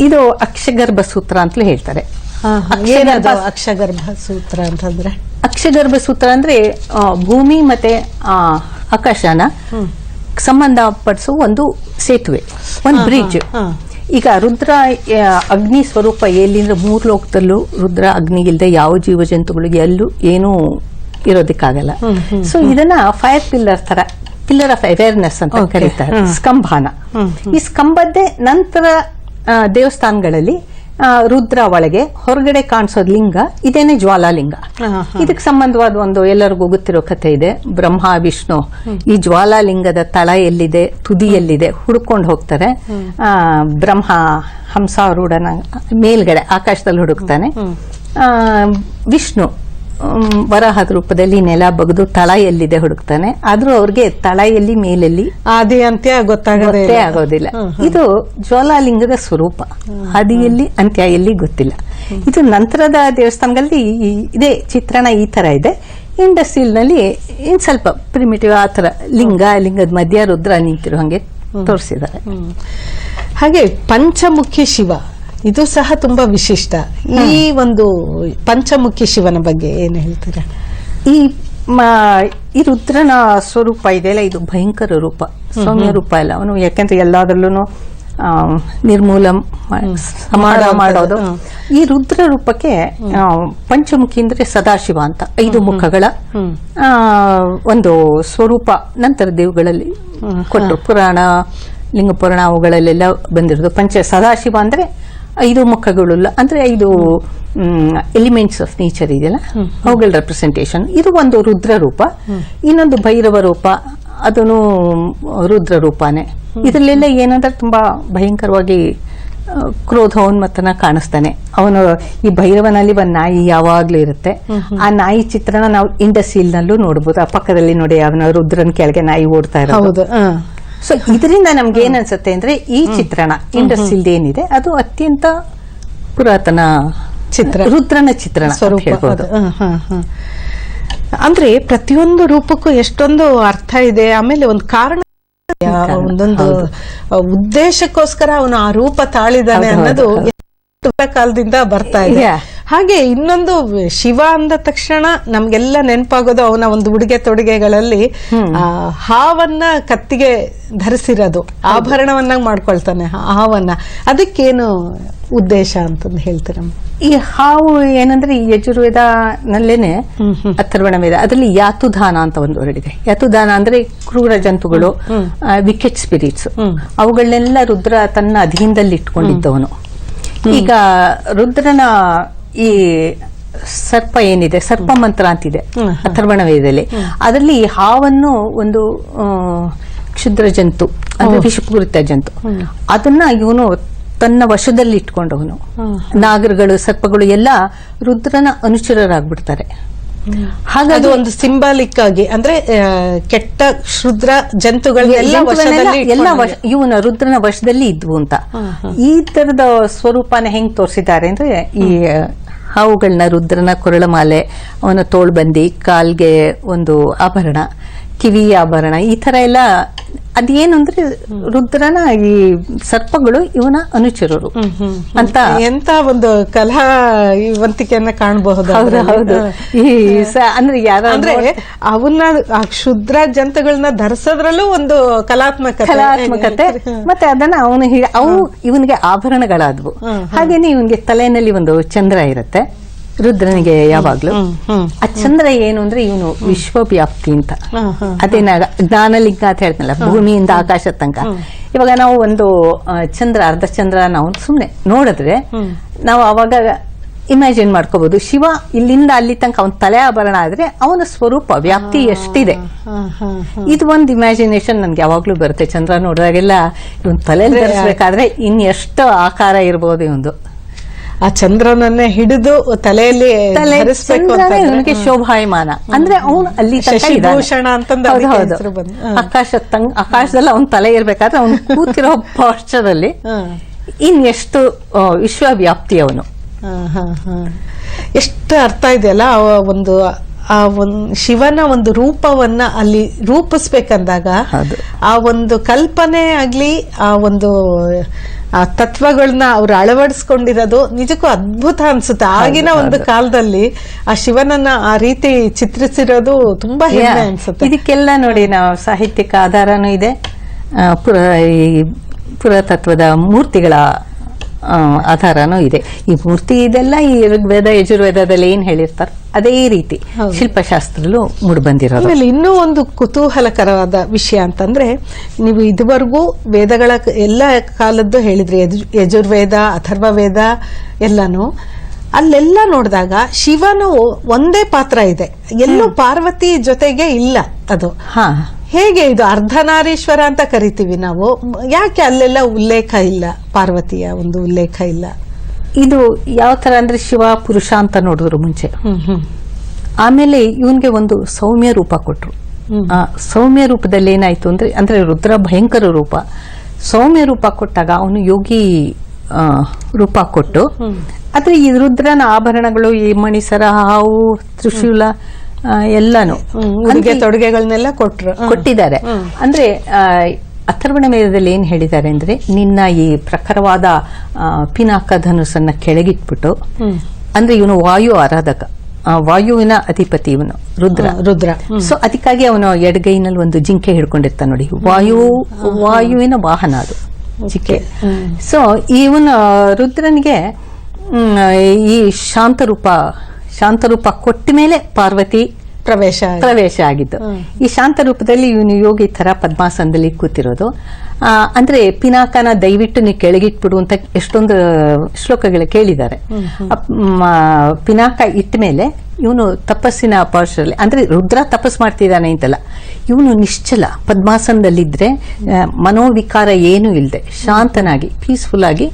ಇದು ಅಕ್ಷಗರ್ಭ ಸೂತ್ರ ಅಂತಲೇ ಹೇಳ್ತಾರೆ. ಅಕ್ಷಗರ್ಭ ಸೂತ್ರ ಅಂತಂದ್ರೆ, ಅಕ್ಷಗರ್ಭ ಸೂತ್ರ ಅಂದ್ರೆ ಭೂಮಿ ಮತ್ತೆ ಆಕಾಶನ ಸಂಬಂಧ ಪಡಿಸುವ ಒಂದು ಸೇತುವೆ, ಒಂದು ಬ್ರಿಡ್ಜ್. ಈಗ ರುದ್ರ ಅಗ್ನಿ ಸ್ವರೂಪ ಎಲ್ಲಿಂದ್ರೆ 3 ಲೋಕದಲ್ಲೂ ರುದ್ರ ಅಗ್ನಿ ಇಲ್ಲದೆ ಯಾವ ಜೀವ ಜಂತುಗಳಿಗೆ ಎಲ್ಲೂ ಏನೂ ಇರೋದಕ್ಕಾಗಲ್ಲ. ಸೊ ಇದನ್ನ ಫೈರ್ ಪಿಲ್ಲರ್ ತರ, ಪಿಲ್ಲರ್ ಆಫ್ ಅವೇರ್ನೆಸ್ ಅಂತ ಕರೀತಾರೆ, ಸ್ಕಂಭಾನ. ಈ ಸ್ಕಂಭದ್ದೇ ನಂತರ ದೇವಸ್ಥಾನಗಳಲ್ಲಿ ರುದ್ರ ಒಳಗೆ ಹೊರಗಡೆ ಕಾಣಿಸೋದ್ ಲಿಂಗ ಇದೇನೆ ಜ್ವಾಲಾಲಿಂಗ. ಇದಕ್ಕೆ ಸಂಬಂಧವಾದ ಒಂದು ಎಲ್ಲರಿಗೂ ಗೊತ್ತಿರೋ ಕಥೆ ಇದೆ. ಬ್ರಹ್ಮ ವಿಷ್ಣು ಈ ಜ್ವಾಲಾಲಿಂಗದ ತಳ ಎಲ್ಲಿದೆ, ತುದಿ ಎಲ್ಲಿದೆ ಹುಡುಕೊಂಡು ಹೋಗ್ತಾರೆ. ಬ್ರಹ್ಮ ಹಂಸಾರೂಢನ ಮೇಲ್ಗಡೆ ಆಕಾಶದಲ್ಲಿ ಹುಡುಕ್ತಾನೆ. ವಿಷ್ಣು ವರಾಹದ ರೂಪದಲ್ಲಿ ನೆಲ ಬಗ್ದು ತಳ ಎಲ್ಲಿದೆ ಹುಡುಕ್ತಾನೆ. ಆದ್ರೂ ಅವ್ರಿಗೆ ತಳ ಎಲ್ಲಿ ಮೇಲೆಲ್ಲಿ ಆದಿ ಅಂತ್ಯ ಗೊತ್ತೇ ಆಗೋದಿಲ್ಲ. ಇದು ಜ್ವಾಲಾಲಿಂಗದ ಸ್ವರೂಪ, ಆದಿ ಎಲ್ಲಿ ಅಂತ್ಯ ಎಲ್ಲಿ ಗೊತ್ತಿಲ್ಲ. ಇದು ನಂತರದ ದೇವಸ್ಥಾನಗಳಲ್ಲಿ ಇದೇ ಚಿತ್ರಣ ಈ ತರ ಇದೆ. ಇಂಡಸ್ಟ್ರಿಯಲ್ ನಲ್ಲಿ ಇನ್ ಸ್ವಲ್ಪ ಪ್ರಿಮಿಟಿವ್ ಆ ತರ ಲಿಂಗದ ಮಧ್ಯ ರುದ್ರ ನಿಂತಿರೋ ಹಂಗೆ ತೋರಿಸಿದ್ದಾರೆ. ಹಾಗೆ ಪಂಚಮುಖಿ ಶಿವ ಇದು ಸಹ ತುಂಬಾ ವಿಶಿಷ್ಟ. ಈ ಒಂದು ಪಂಚಮುಖಿ ಶಿವನ ಬಗ್ಗೆ ಏನು ಹೇಳ್ತೀರಾ? ಈ ರುದ್ರನ ಸ್ವರೂಪ ಇದೆಯಲ್ಲ, ಇದು ಭಯಂಕರ ರೂಪ, ಸೌಮ್ಯ ರೂಪ ಅಲ್ಲ ಅವನು. ಯಾಕೆಂದ್ರೆ ಎಲ್ಲಾದ್ರಲ್ಲೂ ನಿರ್ಮೂಲ ಸಮಾಡ ಮಾಡೋದು. ಈ ರುದ್ರ ರೂಪಕ್ಕೆ ಪಂಚಮುಖಿ ಅಂದ್ರೆ ಸದಾಶಿವ ಅಂತ 5 ಮುಖಗಳ ಒಂದು ಸ್ವರೂಪ ನಂತರ ದೇವುಗಳಲ್ಲಿ ಕೊಟ್ಟರು. ಪುರಾಣ, ಲಿಂಗ ಪುರಾಣ ಅವುಗಳಲ್ಲೆಲ್ಲ ಬಂದಿರೋದು. ಸದಾಶಿವ ಅಂದ್ರೆ 5 ಮುಖಗಳುಲ್ಲ, ಅಂದ್ರೆ 5 ಎಲಿಮೆಂಟ್ಸ್ ಆಫ್ ನೇಚರ್ ಇದೆಯಲ್ಲ, ಅವುಗಳ ರೆಪ್ರೆಸೆಂಟೇಷನ್. ಇದು ಒಂದು ರುದ್ರ ರೂಪ. ಇನ್ನೊಂದು ಭೈರವ ರೂಪ, ಅದನ್ನು ರುದ್ರ ರೂಪಾನೆ. ಇದರಲ್ಲೆಲ್ಲ ಏನಂದ್ರೆ ತುಂಬಾ ಭಯಂಕರವಾಗಿ ಕ್ರೋಧೋನ್ಮತ್ತನ ಕಾಣಿಸ್ತಾನೆ ಅವನು. ಈ ಭೈರವನಲ್ಲಿ ಒಂದು ನಾಯಿ ಯಾವಾಗ್ಲೂ ಇರುತ್ತೆ. ಆ ನಾಯಿ ಚಿತ್ರಣ ನಾವು ಇಂಡಸ್ಸೀಲ್ ನಲ್ಲೂ ನೋಡ್ಬೋದು. ಆ ಪಕ್ಕದಲ್ಲಿ ನೋಡಿ ಅವನ ರುದ್ರನ್ ಕೆಳಗೆ ನಾಯಿ ಓಡ್ತಾ ಇರೋದು. ಸೊ ಇದರಿಂದ ನಮ್ಗೆ ಏನ್ ಅನ್ಸುತ್ತೆ ಅಂದ್ರೆ ಈ ಚಿತ್ರಣ ಇಂಡಸ್ಟ್ರಿಲ್ ಏನಿದೆ ಅದು ಅತ್ಯಂತ ಪುರಾತನ ಚಿತ್ರ, ರುದ್ರನ ಚಿತ್ರಣ ಹೇಳ್ಬೋದು. ಅಂದ್ರೆ ಪ್ರತಿಯೊಂದು ರೂಪಕ್ಕೂ ಎಷ್ಟೊಂದು ಅರ್ಥ ಇದೆ. ಆಮೇಲೆ ಒಂದು ಕಾರಣ, ಒಂದೊಂದು ಉದ್ದೇಶಕ್ಕೋಸ್ಕರ ಅವನು ಆ ರೂಪ ತಾಳಿದಾನೆ ಅನ್ನೋದು ಕಾಲದಿಂದ ಬರ್ತಾ ಇದೆ. ಹಾಗೆ ಇನ್ನೊಂದು, ಶಿವ ಅಂದ ತಕ್ಷಣ ನಮ್ಗೆಲ್ಲ ನೆನಪಾಗೋದು ಅವನ ಒಂದು ಉಡುಗೆ ತೊಡುಗೆಗಳಲ್ಲಿ ಹಾವನ್ನ ಕತ್ತಿಗೆ ಧರಿಸಿರೋದು, ಆಭರಣವನ್ನಾಗಿ ಮಾಡ್ಕೊಳ್ತಾನೆ ಹಾವನ್ನ. ಅದಕ್ಕೇನು ಉದ್ದೇಶ ಅಂತಂದು ಹೇಳ್ತೀರಮ್ಮ? ಈ ಹಾವು ಏನಂದ್ರೆ ಈ ಯಜುರ್ವೇದ ನಲ್ಲೇನೆ ಅಥರ್ವಣ ವೇದ, ಅದರಲ್ಲಿ ಯಾತುಧಾನ ಅಂತ ಒಂದು ವರ್ಡಿದೆ. ಯಾತುಧಾನ ಅಂದ್ರೆ ಕ್ರೂರ ಜಂತುಗಳು, ವಿಕೆಟ್ ಸ್ಪಿರಿಟ್ಸ್, ಅವುಗಳನ್ನೆಲ್ಲ ರುದ್ರ ತನ್ನ ಅಧೀನದಲ್ಲಿ ಇಟ್ಕೊಂಡಿದ್ದವನು. ಈಗ ರುದ್ರನ ಈ ಸರ್ಪ ಏನಿದೆ, ಸರ್ಪ ಮಂತ್ರ ಅಂತಿದೆ ಅಥರ್ವಣ ವೇದದಲ್ಲಿ. ಅದರಲ್ಲಿ ಹಾವನ್ನು ಒಂದು ಕ್ಷುದ್ರ ಜಂತು ಅಂದ್ರೆ ವಿಷಪೂರಿತ ಜಂತು, ಅದನ್ನ ಇವನು ತನ್ನ ವಶದಲ್ಲಿ ಇಟ್ಕೊಂಡವನು. ನಾಗರಗಳು, ಸರ್ಪಗಳು ಎಲ್ಲ ರುದ್ರನ ಅನುಚರರಾಗ್ಬಿಡ್ತಾರೆ. ಹಾಗಾಗಿ ಒಂದು ಸಿಂಬಾಲಿಕ್ ಆಗಿ ಅಂದ್ರೆ ಕೆಟ್ಟ ಕ್ಷುದ್ರ ಜಂತುಗಳನ್ನೆಲ್ಲ ಇವನ ರುದ್ರನ ವಶದಲ್ಲಿ ಇದ್ವು ಅಂತ. ಈ ತರದ ಸ್ವರೂಪನ ಹೆಂಗ್ ತೋರಿಸಿದ್ದಾರೆ ಅಂದ್ರೆ, ಈ ಹಾವುಗಳನ್ನ ರುದ್ರನ ಕೊರಳಮಾಲೆ, ಅವನ ತೋಳ್ಬಂದಿ, ಕಾಲ್ಗೆ ಒಂದು ಆಭರಣ, ಕಿವಿ ಆಭರಣ, ಈ ತರ ಎಲ್ಲ. ಅದೇನು ಅಂದ್ರೆ ರುದ್ರನ ಈ ಸರ್ಪಗಳು ಇವನ ಅನುಚರರು ಅಂತ ಎಂತ ಒಂದು ಕಲಾ ಇವಂತಿಕೆಯನ್ನ ಕಾಣಬಹುದು. ಅಂದ್ರೆ ಯಾರ ಅಂದ್ರೆ ಅವನ್ನ ಆ ಕ್ಷುದ್ರ ಜಂತುಗಳನ್ನ ಧರಿಸೋದ್ರಲ್ಲೂ ಒಂದು ಕಲಾತ್ಮಕತೆ. ಮತ್ತೆ ಅದನ್ನ ಅವು ಇವನಿಗೆ ಆಭರಣಗಳಾದ್ವು. ಹಾಗೇನೆ ಇವನಿಗೆ ತಲೆಯಲ್ಲಿ ಒಂದು ಚಂದ್ರ ಇರುತ್ತೆ ರುದ್ರನಿಗೆ ಯಾವಾಗ್ಲೂ. ಆ ಚಂದ್ರ ಏನು ಅಂದ್ರೆ ಇವನು ವಿಶ್ವವ್ಯಾಪ್ತಿ ಅಂತ. ಅದೇನ ಜ್ಞಾನಲಿಂಗ ಅಂತ ಹೇಳ್ತಾನಲ್ಲ, ಭೂಮಿಯಿಂದ ಆಕಾಶ ತನಕ. ಇವಾಗ ನಾವು ಒಂದು ಚಂದ್ರ, ಅರ್ಧ ಚಂದ್ರ ನಾವು ಸುಮ್ನೆ ನೋಡಿದ್ರೆ ನಾವು ಅವಾಗ ಇಮ್ಯಾಜಿನ್ ಮಾಡ್ಕೋಬಹುದು, ಶಿವ ಇಲ್ಲಿಂದ ಅಲ್ಲಿ ತನಕ ಅವನ ತಲೆ ಆಭರಣ ಆದ್ರೆ ಅವನ ಸ್ವರೂಪ ವ್ಯಾಪ್ತಿ ಎಷ್ಟಿದೆ. ಇದು ಒಂದು ಇಮ್ಯಾಜಿನೇಷನ್ ನನ್ಗೆ ಯಾವಾಗ್ಲೂ ಬರುತ್ತೆ. ಚಂದ್ರ ನೋಡಿದಾಗೆಲ್ಲ ಇವನ್ ತಲೆಯಲ್ಲಿ ಧರಿಸ್ಬೇಕಾದ್ರೆ ಇನ್ನೆಷ್ಟು ಆಕಾರ ಇರ್ಬೋದು ಇವಂದು. ಆ ಚಂದ್ರನನ್ನೇ ಹಿಡಿದು ತಲೆಯಲ್ಲಿ ಇವನಿಗೆ ಶೋಭಾಯಮಾನ ಅಂದ್ರೆ ಅವನು ಅಲ್ಲಿ ಶಶಿಭೂಷಣ ಅಂತಂದು ಆಕಾಶದಲ್ಲಿ ಅವನ ತಲೆ ಇರ್ಬೇಕಾದ್ರೆ ಅವನು ಕೂತಿರೋ ಪಾಶ್ಚರಲ್ಲಿ ಇನ್ನೆಷ್ಟು ವಿಶ್ವವ್ಯಾಪ್ತಿ ಅವನು. ಎಷ್ಟು ಅರ್ಥ ಇದೆಯಲ್ಲ ಆ ಒಂದು ಶಿವನ ಒಂದು ರೂಪವನ್ನ ಅಲ್ಲಿ ರೂಪಿಸ್ಬೇಕಂದಾಗ ಆ ಒಂದು ಕಲ್ಪನೆ ಆಗ್ಲಿ, ಆ ಒಂದು ಆ ತತ್ವಗಳನ್ನ ಅವ್ರು ಅಳವಡಿಸ್ಕೊಂಡಿರೋದು ನಿಜಕ್ಕೂ ಅದ್ಭುತ ಅನ್ಸುತ್ತೆ. ಆಗಿನ ಒಂದು ಕಾಲದಲ್ಲಿ ಆ ಶಿವನನ್ನ ಆ ರೀತಿ ಚಿತ್ರಿಸಿರೋದು ತುಂಬಾ ಹೆಮ್ಮೆ ಅನ್ಸುತ್ತೆ. ಇದಕ್ಕೆಲ್ಲ ನೋಡಿ ನಾವು ಸಾಹಿತ್ಯಿಕ ಆಧಾರನೂ ಇದೆ, ಪುರಾತತ್ವದ ಮೂರ್ತಿಗಳ ಆಧಾರನೂ ಇದೆ. ಈ ಮೂರ್ತಿ ಇದೆಲ್ಲ ಈ ಋಗ್ವೇದ ಯಜುರ್ವೇದದಲ್ಲಿ ಏನ್ ಹೇಳಿರ್ತಾರೆ ಅದೇ ರೀತಿ ಶಿಲ್ಪಶಾಸ್ತ್ರದಲ್ಲೂ ಮೂಡಿಬಂದಿರೋದು. ಆಮೇಲೆ ಇನ್ನೂ ಒಂದು ಕುತೂಹಲಕರವಾದ ವಿಷಯ ಅಂತಂದ್ರೆ, ನೀವು ಇದುವರೆಗೂ ವೇದಗಳ ಎಲ್ಲ ಕಾಲದ್ದು ಹೇಳಿದ್ರಿ, ಯಜುರ್ವೇದ, ಅಥರ್ವ ವೇದ ಎಲ್ಲಾನು. ಅಲ್ಲೆಲ್ಲ ನೋಡಿದಾಗ ಶಿವನು ಒಂದೇ ಪಾತ್ರ ಇದೆ, ಎಲ್ಲೂ ಪಾರ್ವತಿ ಜೊತೆಗೆ ಇಲ್ಲ. ಅದು ಹೇಗೆ? ಇದು ಅರ್ಧನಾರೀಶ್ವರ ಅಂತ ಕರಿತೀವಿ ನಾವು, ಯಾಕೆ ಅಲ್ಲೆಲ್ಲ ಉಲ್ಲೇಖ ಇಲ್ಲ, ಪಾರ್ವತಿಯ ಒಂದು ಉಲ್ಲೇಖ ಇಲ್ಲ? ಇದು ಯಾವ ತರ ಅಂದ್ರೆ, ಶಿವ ಪುರುಷ ಅಂತ ನೋಡಿದ್ರು ಮುಂಚೆ. ಆಮೇಲೆ ಇವನ್ಗೆ ಒಂದು ಸೌಮ್ಯ ರೂಪ ಕೊಟ್ರು. ಆ ಸೌಮ್ಯ ರೂಪದಲ್ಲಿ ಏನಾಯ್ತು ಅಂದ್ರೆ ರುದ್ರ ಭಯಂಕರ ರೂಪ. ಸೌಮ್ಯ ರೂಪ ಕೊಟ್ಟಾಗ ಅವನು ಯೋಗಿ ರೂಪ ಕೊಟ್ಟು, ಆದ್ರೆ ಈ ರುದ್ರನ ಆಭರಣಗಳು, ಈ ಮಣಿಸರ, ಹಾವು, ತ್ರಿಶೂಲ ಎಲ್ಲಾನು ಉಡುಗೆ ತೊಡುಗೆಗಳನ್ನೆಲ್ಲ ಕೊಟ್ಟಿದ್ದಾರೆ. ಅಂದ್ರೆ ಅಥರ್ವಣ ವೇದದಲ್ಲಿ ಏನ್ ಹೇಳಿದ್ದಾರೆ ಅಂದ್ರೆ, ನಿನ್ನ ಈ ಪ್ರಖರವಾದ ಪಿನಾಕ ಧನುಸನ್ನ ಕೆಳಗಿಟ್ಬಿಟ್ಟು, ಅಂದ್ರೆ ಇವನು ವಾಯು ಆರಾಧಕ, ವಾಯುವಿನ ಅಧಿಪತಿ ಇವನು ರುದ್ರ. ಸೊ ಅದಕ್ಕಾಗಿ ಅವನು ಎಡಗೈನಲ್ಲಿ ಒಂದು ಜಿಂಕೆ ಹಿಡ್ಕೊಂಡಿರ್ತಾನೆ ನೋಡಿ, ವಾಯುವಿನ ವಾಹನ ಅದು ಜಿಂಕೆ. ಸೊ ಇವನ ರುದ್ರನಿಗೆ ಈ ಶಾಂತರೂಪ ಕೊಟ್ಟ ಮೇಲೆ ಪಾರ್ವತಿ ಪ್ರವೇಶ ಆಗಿದ್ದು. ಈ ಶಾಂತ ರೂಪದಲ್ಲಿ ಇವನು ಯೋಗಿ ತರ ಪದ್ಮಾಸನದಲ್ಲಿ ಕೂತಿರೋದು. ಅಂದ್ರೆ ಪಿನಾಕನ ದಯವಿಟ್ಟು ನೀವು ಕೆಳಗಿಟ್ಬಿಡು ಅಂತ ಎಷ್ಟೊಂದು ಶ್ಲೋಕಗಳು ಕೇಳಿದ್ದಾರೆ. ಪಿನಾಕ ಇಟ್ಟ ಮೇಲೆ ಇವನು ತಪಸ್ಸಿನ ಪಾರ್ಶ್ವದಲ್ಲಿ, ಅಂದ್ರೆ ರುದ್ರ ತಪಸ್ ಮಾಡ್ತಿದ್ದಾನೆ ಅಂತಲ್ಲ, ಇವನು ನಿಶ್ಚಲ ಪದ್ಮಾಸನದಲ್ಲಿದ್ರೆ ಮನೋವಿಕಾರ ಏನೂ ಇಲ್ಲದೆ ಶಾಂತನಾಗಿ ಪೀಸ್ಫುಲ್ ಆಗಿ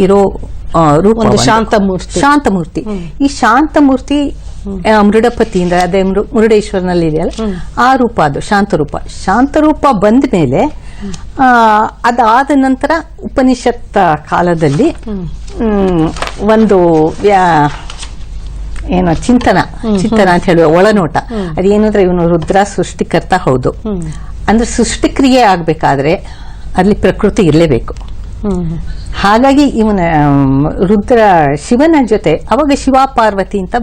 ಇರೋ ರೂಪ, ಶಾಂತಮೂರ್ತಿ. ಈ ಶಾಂತಮೂರ್ತಿ ಮೃಡಪತಿಯಿಂದ, ಅದೇ ಮುರುಡೇಶ್ವರನಲ್ಲಿ ಇದೆಯಲ್ಲ ಆ ರೂಪ, ಅದು ಶಾಂತರೂಪ ಬಂದ ಮೇಲೆ ಅದಾದ ನಂತರ ಉಪನಿಷತ್ ಕಾಲದಲ್ಲಿ ಒಂದು ಏನೋ ಚಿಂತನ ಅಂತ ಹೇಳುವ ಒಳನೋಟ. ಅದೇನಂದ್ರೆ ಇವನು ರುದ್ರ ಸೃಷ್ಟಿಕರ್ತ ಹೌದು, ಅಂದ್ರೆ ಸೃಷ್ಟಿಕ್ರಿಯೆ ಆಗ್ಬೇಕಾದ್ರೆ ಅಲ್ಲಿ ಪ್ರಕೃತಿ ಇರಲೇಬೇಕು. ಹಾಗಾಗಿ ಇವನ ರುದ್ರ ಶಿವನ ಜೊತೆ ಅವಾಗ ಶಿವ ಪಾರ್ವತಿ ಅಂತ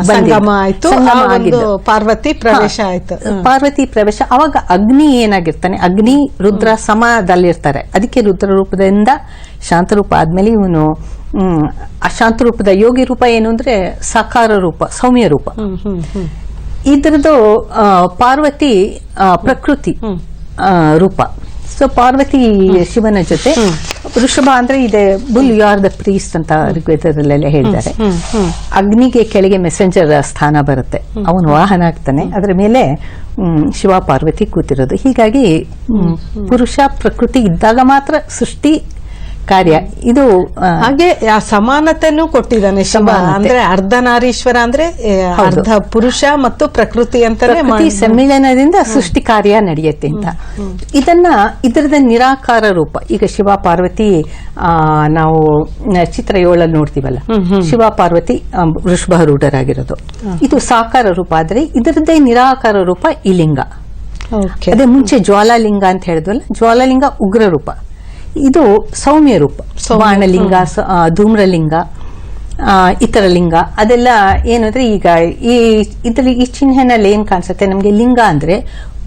ಸಂಗಮ ಆಯ್ತು, ಪಾರ್ವತಿ ಪ್ರವೇಶ. ಅವಾಗ ಅಗ್ನಿ ಏನಾಗಿರ್ತಾನೆ, ಅಗ್ನಿ ರುದ್ರ ಸಮದಲ್ಲಿರ್ತಾರೆ. ಅದಕ್ಕೆ ರುದ್ರ ರೂಪದಿಂದ ಶಾಂತರೂಪ ಆದ್ಮೇಲೆ ಇವನು ಅಶಾಂತ ರೂಪದ ಯೋಗಿ ರೂಪ ಏನು ಅಂದ್ರೆ ಸಾಕಾರ ರೂಪ, ಸೌಮ್ಯ ರೂಪ. ಇದ್ರದ್ದು ಪಾರ್ವತಿ ಪ್ರಕೃತಿ ರೂಪ. ಸೊ ಪಾರ್ವತಿ ಶಿವನ ಜೊತೆ ವೃಷಭ ಅಂದ್ರೆ ಇದೆ bull, you are the priest ಅಂತ ಋಗ್ವೇದದಲ್ಲೆಲ್ಲ ಹೇಳಿದ್ದಾರೆ. ಅಗ್ನಿಗೆ ಕೆಳಗೆ ಮೆಸೆಂಜರ್ ಸ್ಥಾನ ಬರುತ್ತೆ, ಅವನು ವಾಹನ ಆಗ್ತಾನೆ, ಅದರ ಮೇಲೆ ಶಿವ ಪಾರ್ವತಿ ಕೂತಿರೋದು. ಹೀಗಾಗಿ ಪುರುಷ ಪ್ರಕೃತಿ ಇದ್ದಾಗ ಮಾತ್ರ ಸೃಷ್ಟಿ ಕಾರ್ಯ. ಇದು ಹಾಗೆ ಆ ಸಮಾನತೆನೂ ಕೊಟ್ಟಿದ್ದಾನೆ ಶಿವ. ಅಂದ್ರೆ ಅರ್ಧನಾರೀಶ್ವರ ಅಂದ್ರೆ ಅರ್ಧ ಪುರುಷ ಮತ್ತು ಪ್ರಕೃತಿ ಅಂತಾನೆ ಸಮ್ಮಿಲನದಿಂದ ಸೃಷ್ಟಿ ಕಾರ್ಯ ನಡೆಯುತ್ತೆ ಅಂತ. ಇದರದ ನಿರಾಕಾರ ರೂಪ. ಈಗ ಶಿವ ಪಾರ್ವತಿ ನಾವು ಚಿತ್ರ 7 ನೋಡ್ತೀವಲ್ಲ, ಶಿವ ಪಾರ್ವತಿ ವೃಷಭರೂಢರಾಗಿರೋದು. ಇದು ಸಾಕಾರ ರೂಪ. ಆದ್ರೆ ಇದರದ್ದೇ ನಿರಾಕಾರ ರೂಪ ಈ ಲಿಂಗ. ಅದೇ ಮುಂಚೆ ಜ್ವಾಲಾಲಿಂಗ ಅಂತ ಹೇಳಿದ್ವಲ್ಲ, ಜ್ವಾಲಾಲಿಂಗ ಉಗ್ರ ರೂಪ, ಇದು ಸೌಮ್ಯ ರೂಪ. ಬಾಣಲಿಂಗ, ಧೂಮ್ರಲಿಂಗ, ಇತರ ಲಿಂಗ ಅದೆಲ್ಲ ಏನಂದ್ರೆ ಈಗ ಇದರಲ್ಲಿ ಈ ಚಿಹ್ನೆನಲ್ಲಿ ಏನ್ ಕಾಣಿಸುತ್ತೆ ನಮ್ಗೆ, ಲಿಂಗ ಅಂದ್ರೆ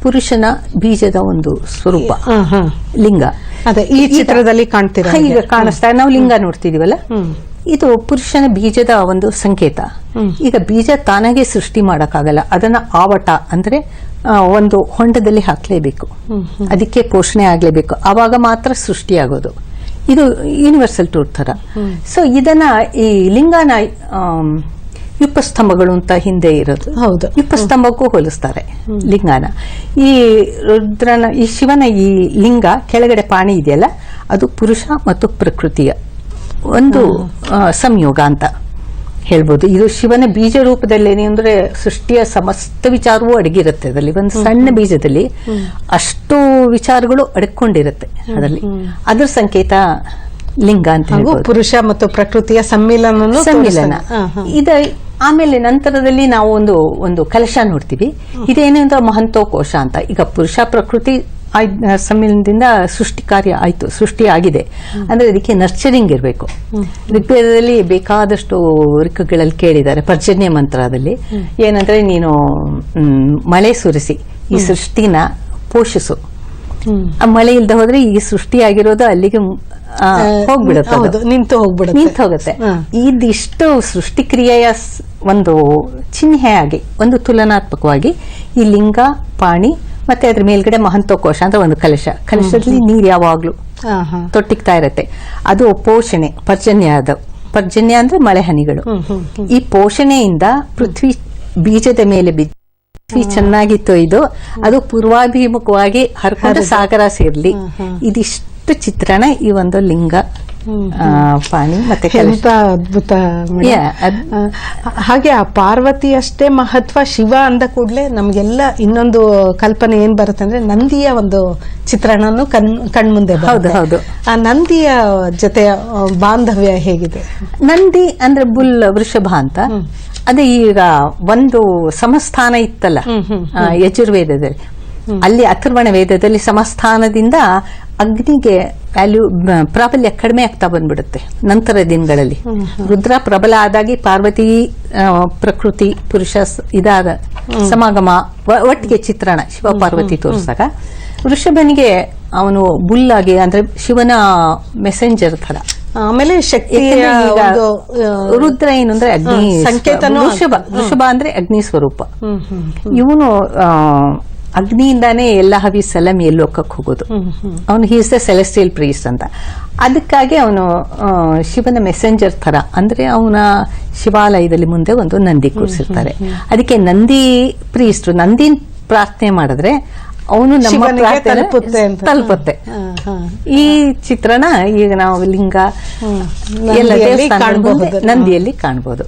ಪುರುಷನ ಬೀಜದ ಒಂದು ಸ್ವರೂಪ ಲಿಂಗ. ಅದೇ ಈ ಚಿತ್ರದಲ್ಲಿ ಕಾಣ್ತೀರಾ, ಈಗ ಕಾಣಿಸ್ತಾ ನಾವು ಲಿಂಗ ನೋಡ್ತಿದೀವಲ್ಲ, ಇದು ಪುರುಷನ ಬೀಜದ ಒಂದು ಸಂಕೇತ. ಈಗ ಬೀಜ ತಾನಾಗೆ ಸೃಷ್ಟಿ ಮಾಡಕ್ಕಾಗಲ್ಲ, ಅದನ್ನ ಆವಟ ಅಂದ್ರೆ ಒಂದು ಹೊಂಡದಲ್ಲಿ ಹಾಕ್ಲೇಬೇಕು, ಅದಕ್ಕೆ ಪೋಷಣೆ ಆಗ್ಲೇಬೇಕು, ಆವಾಗ ಮಾತ್ರ ಸೃಷ್ಟಿಯಾಗೋದು. ಇದು ಯೂನಿವರ್ಸಲ್ ಟ್ರೂತ್ ತರ. ಸೊ ಇದನ್ನ ಈ ಲಿಂಗನ ಯುಪಸ್ತಂಭಗಳು ಅಂತ ಹಿಂದೆ ಇರೋದು, ಹೌದು, ಯುಪಸ್ತಂಭಕ್ಕೂ ಹೋಲಿಸ್ತಾರೆ ಲಿಂಗನ. ಈ ರುದ್ರನ, ಈ ಶಿವನ ಈ ಲಿಂಗ ಕೆಳಗಡೆ ಪಾಣಿ ಇದೆಯಲ್ಲ, ಅದು ಪುರುಷ ಮತ್ತು ಪ್ರಕೃತಿಯ ಒಂದು ಸಂಯೋಗ ಅಂತ ಹೇಳ್ಬೋದು. ಇದು ಶಿವನ ಬೀಜ ರೂಪದಲ್ಲೇನೆ ಅಂದ್ರೆ ಸೃಷ್ಟಿಯ ಸಮಸ್ತ ವಿಚಾರವೂ ಅಡಗಿರುತ್ತೆ ಅದರಲ್ಲಿ. ಒಂದು ಸಣ್ಣ ಬೀಜದಲ್ಲಿ ಅಷ್ಟು ವಿಚಾರಗಳು ಅಡಕೊಂಡಿರುತ್ತೆ ಅದರಲ್ಲಿ. ಅದ್ರ ಸಂಕೇತ ಲಿಂಗ ಅಂತ ಹೇಳ್ಬೋದು. ಪುರುಷ ಮತ್ತು ಪ್ರಕೃತಿಯ ಸಮ್ಮಿಲನ. ಇದ ಆಮೇಲೆ ನಂತರದಲ್ಲಿ ನಾವು ಒಂದು ಕಲಶ ನೋಡ್ತೀವಿ. ಇದೇನು ಅಂದ್ರೆ ಮಹಂತೋಕೋಶ ಅಂತ. ಈಗ ಪುರುಷ ಪ್ರಕೃತಿ ಸಮ್ಮಿಲನದಿಂದ ಸೃಷ್ಟಿ ಕಾರ್ಯ ಆಯ್ತು, ಸೃಷ್ಟಿ ಆಗಿದೆ ಅಂದ್ರೆ ಅದಕ್ಕೆ ನರ್ಚರಿಂಗ್ ಇರಬೇಕು. ಋಗ್ವೇದದಲ್ಲಿ ಬೇಕಾದಷ್ಟು ಋಕ್ಕುಗಳಲ್ಲಿ ಕೇಳಿದ್ದಾರೆ. ಪರ್ಜನ್ಯ ಮಂತ್ರದಲ್ಲಿ ಏನಂದ್ರೆ, ನೀನು ಮಳೆ ಸುರಿಸಿ ಈ ಸೃಷ್ಟಿನ ಪೋಷಿಸು. ಆ ಮಳೆ ಇಲ್ದ ಹೋದ್ರೆ ಈ ಸೃಷ್ಟಿಯಾಗಿರೋದು ಅಲ್ಲಿಗೆ ಹೋಗ್ಬಿಡುತ್ತೆ, ನಿಂತು ಹೋಗುತ್ತೆ. ಇದಿಷ್ಟು ಸೃಷ್ಟಿಕ್ರಿಯೆಯ ಒಂದು ಚಿಹ್ನೆಯಾಗಿ, ಒಂದು ತುಲನಾತ್ಮಕವಾಗಿ ಈ ಲಿಂಗ, ಪಾಣಿ ಮತ್ತೆ ಅದ್ರ ಮೇಲ್ಗಡೆ ಮಹಂತೋಕೋಶ ಅಂತ ಒಂದು ಕಲಶದಲ್ಲಿ ನೀರು ಯಾವಾಗ್ಲೂ ತೊಟ್ಟಿಗ್ತಾ ಇರತ್ತೆ. ಅದು ಪೋಷಣೆ, ಪರ್ಜನ್ಯ ಅಂದ್ರೆ ಮಳೆ ಹನಿಗಳು. ಈ ಪೋಷಣೆಯಿಂದ ಪೃಥ್ವಿ ಬೀಜದ ಮೇಲೆ ಪೃಥ್ವಿ ಚೆನ್ನಾಗಿ ತೊಯ್ದು ಅದು ಪೂರ್ವಾಭಿಮುಖವಾಗಿ ಹರ್ಕೊಂಡು ಸಾಗರ ಸೇರ್ಲಿ. ಇದಿಷ್ಟು ಚಿತ್ರಣ ಈ ಒಂದು ಲಿಂಗ, ಪಾಣಿ ಮತ್ತೆ ಎಂತ ಅದ್ಭುತ. ಹಾಗೆ ಆ ಪಾರ್ವತಿ ಅಷ್ಟೇ ಮಹತ್ವ. ಶಿವ ಅಂದ ಕೂಡಲೇ ನಮ್ಗೆಲ್ಲ ಇನ್ನೊಂದು ಕಲ್ಪನೆ ಏನ್ ಬರುತ್ತೆ ಅಂದ್ರೆ ನಂದಿಯ ಒಂದು ಚಿತ್ರಣನು ಕಣ್ಮುಂದೆ ಬರುತ್ತೆ. ಹೌದು. ಆ ನಂದಿಯ ಜೊತೆ ಬಾಂಧವ್ಯ ಹೇಗಿದೆ? ನಂದಿ ಅಂದ್ರೆ ಬುಲ್, ವೃಷಭ ಅಂತ. ಅದೇ ಈಗ ಒಂದು ಸಮಸ್ಥಾನ ಇತ್ತಲ್ಲ ಯಜುರ್ವೇದದಲ್ಲಿ, ಅಲ್ಲಿ ಅಥರ್ವಣ ವೇದದಲ್ಲಿ ಸಮಸ್ಥಾನದಿಂದ ಅಗ್ನಿಗೆ ಪ್ರಾಬಲ್ಯ ಕಡಿಮೆ ಆಗ್ತಾ ಬಂದ್ಬಿಡುತ್ತೆ ನಂತರ ದಿನಗಳಲ್ಲಿ. ರುದ್ರ ಪ್ರಬಲ ಆದಾಗಿ ಪಾರ್ವತಿ ಪ್ರಕೃತಿ ಪುರುಷ ಇದಾದ ಸಮಾಗಮ ಒಟ್ಟಿಗೆ ಚಿತ್ರಣ ಶಿವ ಪಾರ್ವತಿ ತೋರಿಸಿದಾಗ ವೃಷಭನಿಗೆ ಅವನು ಬುಲ್ಲಾಗಿ ಅಂದ್ರೆ ಶಿವನ ಮೆಸೆಂಜರ್ ತರ. ಆಮೇಲೆ ಶಕ್ತಿ ರುದ್ರ ಏನು ಅಂದ್ರೆ ಅಗ್ನಿ ಸಂಕೇತನ. ವೃಷಭ ಅಂದ್ರೆ ಅಗ್ನಿ ಸ್ವರೂಪ. ಇವನು ಅಗ್ನಿಯಿಂದಾನೇ ಎಲ್ಲ ಹವಿಸ್ಸೆಲ್ಲ ಮೇಲ್ಲೋಕಕ್ಕೆ ಹೋಗೋದು. ಅವನು ಹೀಸ್ ದ ಸೆಲೆಸ್ಟಿಯಲ್ ಪ್ರೀಸ್ಟ್ ಅಂತ. ಅದಕ್ಕಾಗಿ ಅವನು ಶಿವನ ಮೆಸೆಂಜರ್ ತರ. ಅಂದ್ರೆ ಅವನ ಶಿವಾಲಯದಲ್ಲಿ ಮುಂದೆ ಒಂದು ನಂದಿ ಕೂರಿಸಿರ್ತಾರೆ. ಅದಕ್ಕೆ ನಂದಿ ಪ್ರೀಸ್ಟ್ ನಂದಿ ಪ್ರಾರ್ಥನೆ ಮಾಡಿದ್ರೆ ಅವನು ನಮ್ಮ ತಲುಪುತ್ತೆ. ಈ ಚಿತ್ರಣ ಈಗ ನಾವು ಲಿಂಗ ಎಲ್ಲ ನಂದಿಯಲ್ಲಿ ಕಾಣಬಹುದು.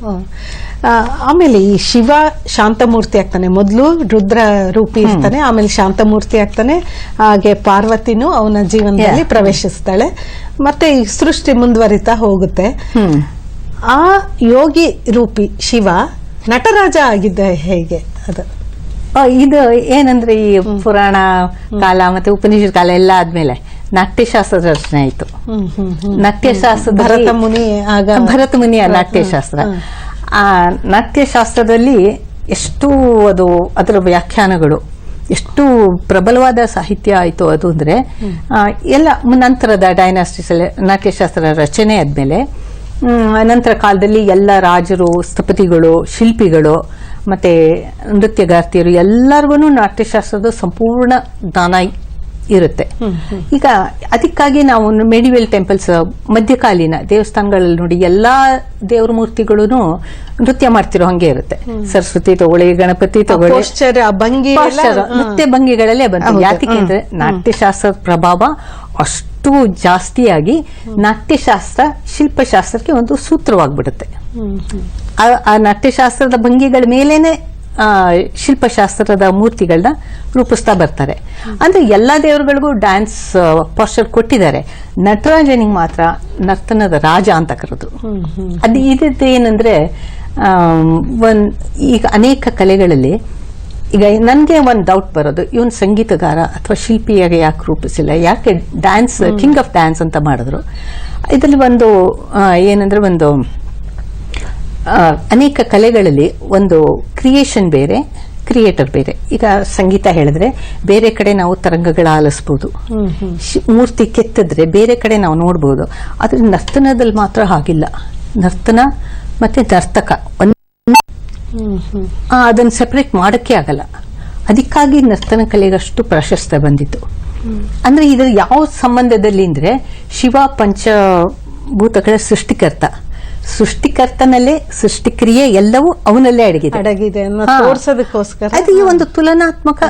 ಆಮೇಲೆ ಈ ಶಿವ ಶಾಂತಮೂರ್ತಿ ಆಗ್ತಾನೆ. ಮೊದಲು ರುದ್ರ ರೂಪಿ ಇರ್ತಾನೆ, ಆಮೇಲೆ ಶಾಂತಮೂರ್ತಿ ಆಗ್ತಾನೆ. ಹಾಗೆ ಪಾರ್ವತಿನೂ ಅವನ ಜೀವನದಲ್ಲಿ ಪ್ರವೇಶಿಸ್ತಾಳೆ. ಮತ್ತೆ ಈ ಸೃಷ್ಟಿ ಮುಂದುವರಿತಾ ಹೋಗುತ್ತೆ. ಆ ಯೋಗಿ ರೂಪಿ ಶಿವ ನಟರಾಜ ಆಗಿದ್ದ ಹೇಗೆ ಅದು? ಇದು ಏನಂದ್ರೆ ಈ ಪುರಾಣ ಕಾಲ ಮತ್ತೆ ಉಪನಿಷತ್ ಕಾಲ ಎಲ್ಲ ಆದ್ಮೇಲೆ ನಾಟ್ಯಶಾಸ್ತ್ರದ ರಚನೆ ಆಯ್ತು. ನಾಟ್ಯಶಾಸ್ತ್ರ ಭರತ ಮುನಿಯ ನಾಟ್ಯಶಾಸ್ತ್ರ. ಆ ನಾಟ್ಯಶಾಸ್ತ್ರದಲ್ಲಿ ಎಷ್ಟು ಅದರ ವ್ಯಾಖ್ಯಾನಗಳು ಎಷ್ಟು ಪ್ರಬಲವಾದ ಸಾಹಿತ್ಯ ಆಯ್ತು ಅದು ಅಂದ್ರೆ ಎಲ್ಲ ನಂತರದ ಡೈನಾಸ್ಟಿಸ್ ನಾಟ್ಯಶಾಸ್ತ್ರ ರಚನೆ ಆದ್ಮೇಲೆ ನಂತರ ಕಾಲದಲ್ಲಿ ಎಲ್ಲ ರಾಜರು, ಸ್ಥಪತಿಗಳು, ಶಿಲ್ಪಿಗಳು ಮತ್ತೆ ನೃತ್ಯಗಾರ್ತಿಯರು ಎಲ್ಲರಿಗೂ ನಾಟ್ಯಶಾಸ್ತ್ರದ ಸಂಪೂರ್ಣ ಜ್ಞಾನ ಇರುತ್ತೆ. ಈಗ ಅದಕ್ಕಾಗಿ ನಾವು ಮೆಡಿವಲ್ ಟೆಂಪಲ್ಸ್ ಮಧ್ಯಕಾಲೀನ ದೇವಸ್ಥಾನಗಳಲ್ಲಿ ನೋಡಿ ಎಲ್ಲಾ ದೇವ್ರ ಮೂರ್ತಿಗಳು ನೃತ್ಯ ಮಾಡ್ತಿರೋ ಹಂಗೆ ಇರುತ್ತೆ. ಸರಸ್ವತಿ ತಗೊಳ್ಳಿ, ಗಣಪತಿ ತಗೊಳ್ಳಿ, ನೃತ್ಯ ಭಂಗಿಗಳಲ್ಲೇ ಬಂತು. ಯಾಕೆ ಅಂದ್ರೆ ನಾಟ್ಯಶಾಸ್ತ್ರದ ಪ್ರಭಾವ ಅಷ್ಟು ಜಾಸ್ತಿಯಾಗಿ ನಾಟ್ಯಶಾಸ್ತ್ರ ಶಿಲ್ಪಶಾಸ್ತ್ರಕ್ಕೆ ಒಂದು ಸೂತ್ರವಾಗ್ಬಿಡುತ್ತೆ. ಆ ನಾಟ್ಯಶಾಸ್ತ್ರದ ಭಂಗಿಗಳ ಮೇಲೇನೆ ಶಿಲ್ಪಶಾಸ್ತ್ರದ ಮೂರ್ತಿಗಳನ್ನ ರೂಪಿಸ್ತಾ ಬರ್ತಾರೆ. ಅಂದ್ರೆ ಎಲ್ಲಾ ದೇವರುಗಳಿಗೂ ಡ್ಯಾನ್ಸ್ ಪಾಸ್ಚರ್ ಕೊಟ್ಟಿದ್ದಾರೆ. ನಟರಾಜನಿಗೆ ಮಾತ್ರ ನರ್ತನದ ರಾಜ ಅಂತ ಕರೆದು. ಅದು ಇದಿದ್ದು ಏನಂದ್ರೆ ಈಗ ಅನೇಕ ಕಲೆಗಳಲ್ಲಿ ಈಗ ನನ್ಗೆ ಒಂದು ಡೌಟ್ ಬರೋದು, ಇವನ್ ಸಂಗೀತಗಾರ ಅಥವಾ ಶಿಲ್ಪಿಯಾಗಿ ಯಾಕೆ ರೂಪಿಸಿಲ್ಲ, ಯಾಕೆ ಡ್ಯಾನ್ಸ್ ಕಿಂಗ್ ಆಫ್ ಡ್ಯಾನ್ಸ್ ಅಂತ ಮಾಡಿದ್ರು? ಇದರಲ್ಲಿ ಒಂದು ಏನಂದ್ರೆ ಒಂದು ಅನೇಕ ಕಲೆಗಳಲ್ಲಿ ಒಂದು ಕ್ರಿಯೇಷನ್ ಬೇರೆ, ಕ್ರಿಯೇಟರ್ ಬೇರೆ. ಈಗ ಸಂಗೀತ ಹೇಳಿದ್ರೆ ಬೇರೆ ಕಡೆ ನಾವು ತರಂಗಗಳ ಆಲಿಸಬಹುದು, ಮೂರ್ತಿ ಕೆತ್ತಿದ್ರೆ ಬೇರೆ ಕಡೆ ನಾವು ನೋಡಬಹುದು. ಆದ್ರೆ ನರ್ತನದಲ್ಲಿ ಮಾತ್ರ ಹಾಗಿಲ್ಲ. ನರ್ತನ ಮತ್ತೆ ನರ್ತಕ ಅದನ್ನ ಸೆಪರೇಟ್ ಮಾಡಕ್ಕೆ ಆಗಲ್ಲ. ಅದಕ್ಕಾಗಿ ನರ್ತನ ಕಲೆಗಷ್ಟು ಪ್ರಶಸ್ತಿ ಬಂದಿತ್ತು. ಅಂದ್ರೆ ಇದರ ಯಾವ ಸಂಬಂಧದಲ್ಲಿ ಅಂದ್ರೆ ಶಿವ ಪಂಚಭೂತಗಳ ಸೃಷ್ಟಿಕರ್ತನಲ್ಲೇ ಸೃಷ್ಟಿಕ್ರಿಯೆ ಎಲ್ಲವೂ ಅವನಲ್ಲೇ ಅಡಗಿದೆ ತೋರ್ಸೋದಕ್ಕೋಸ್ಕರ ಅದು ಈ ಒಂದು ತುಲನಾತ್ಮಕ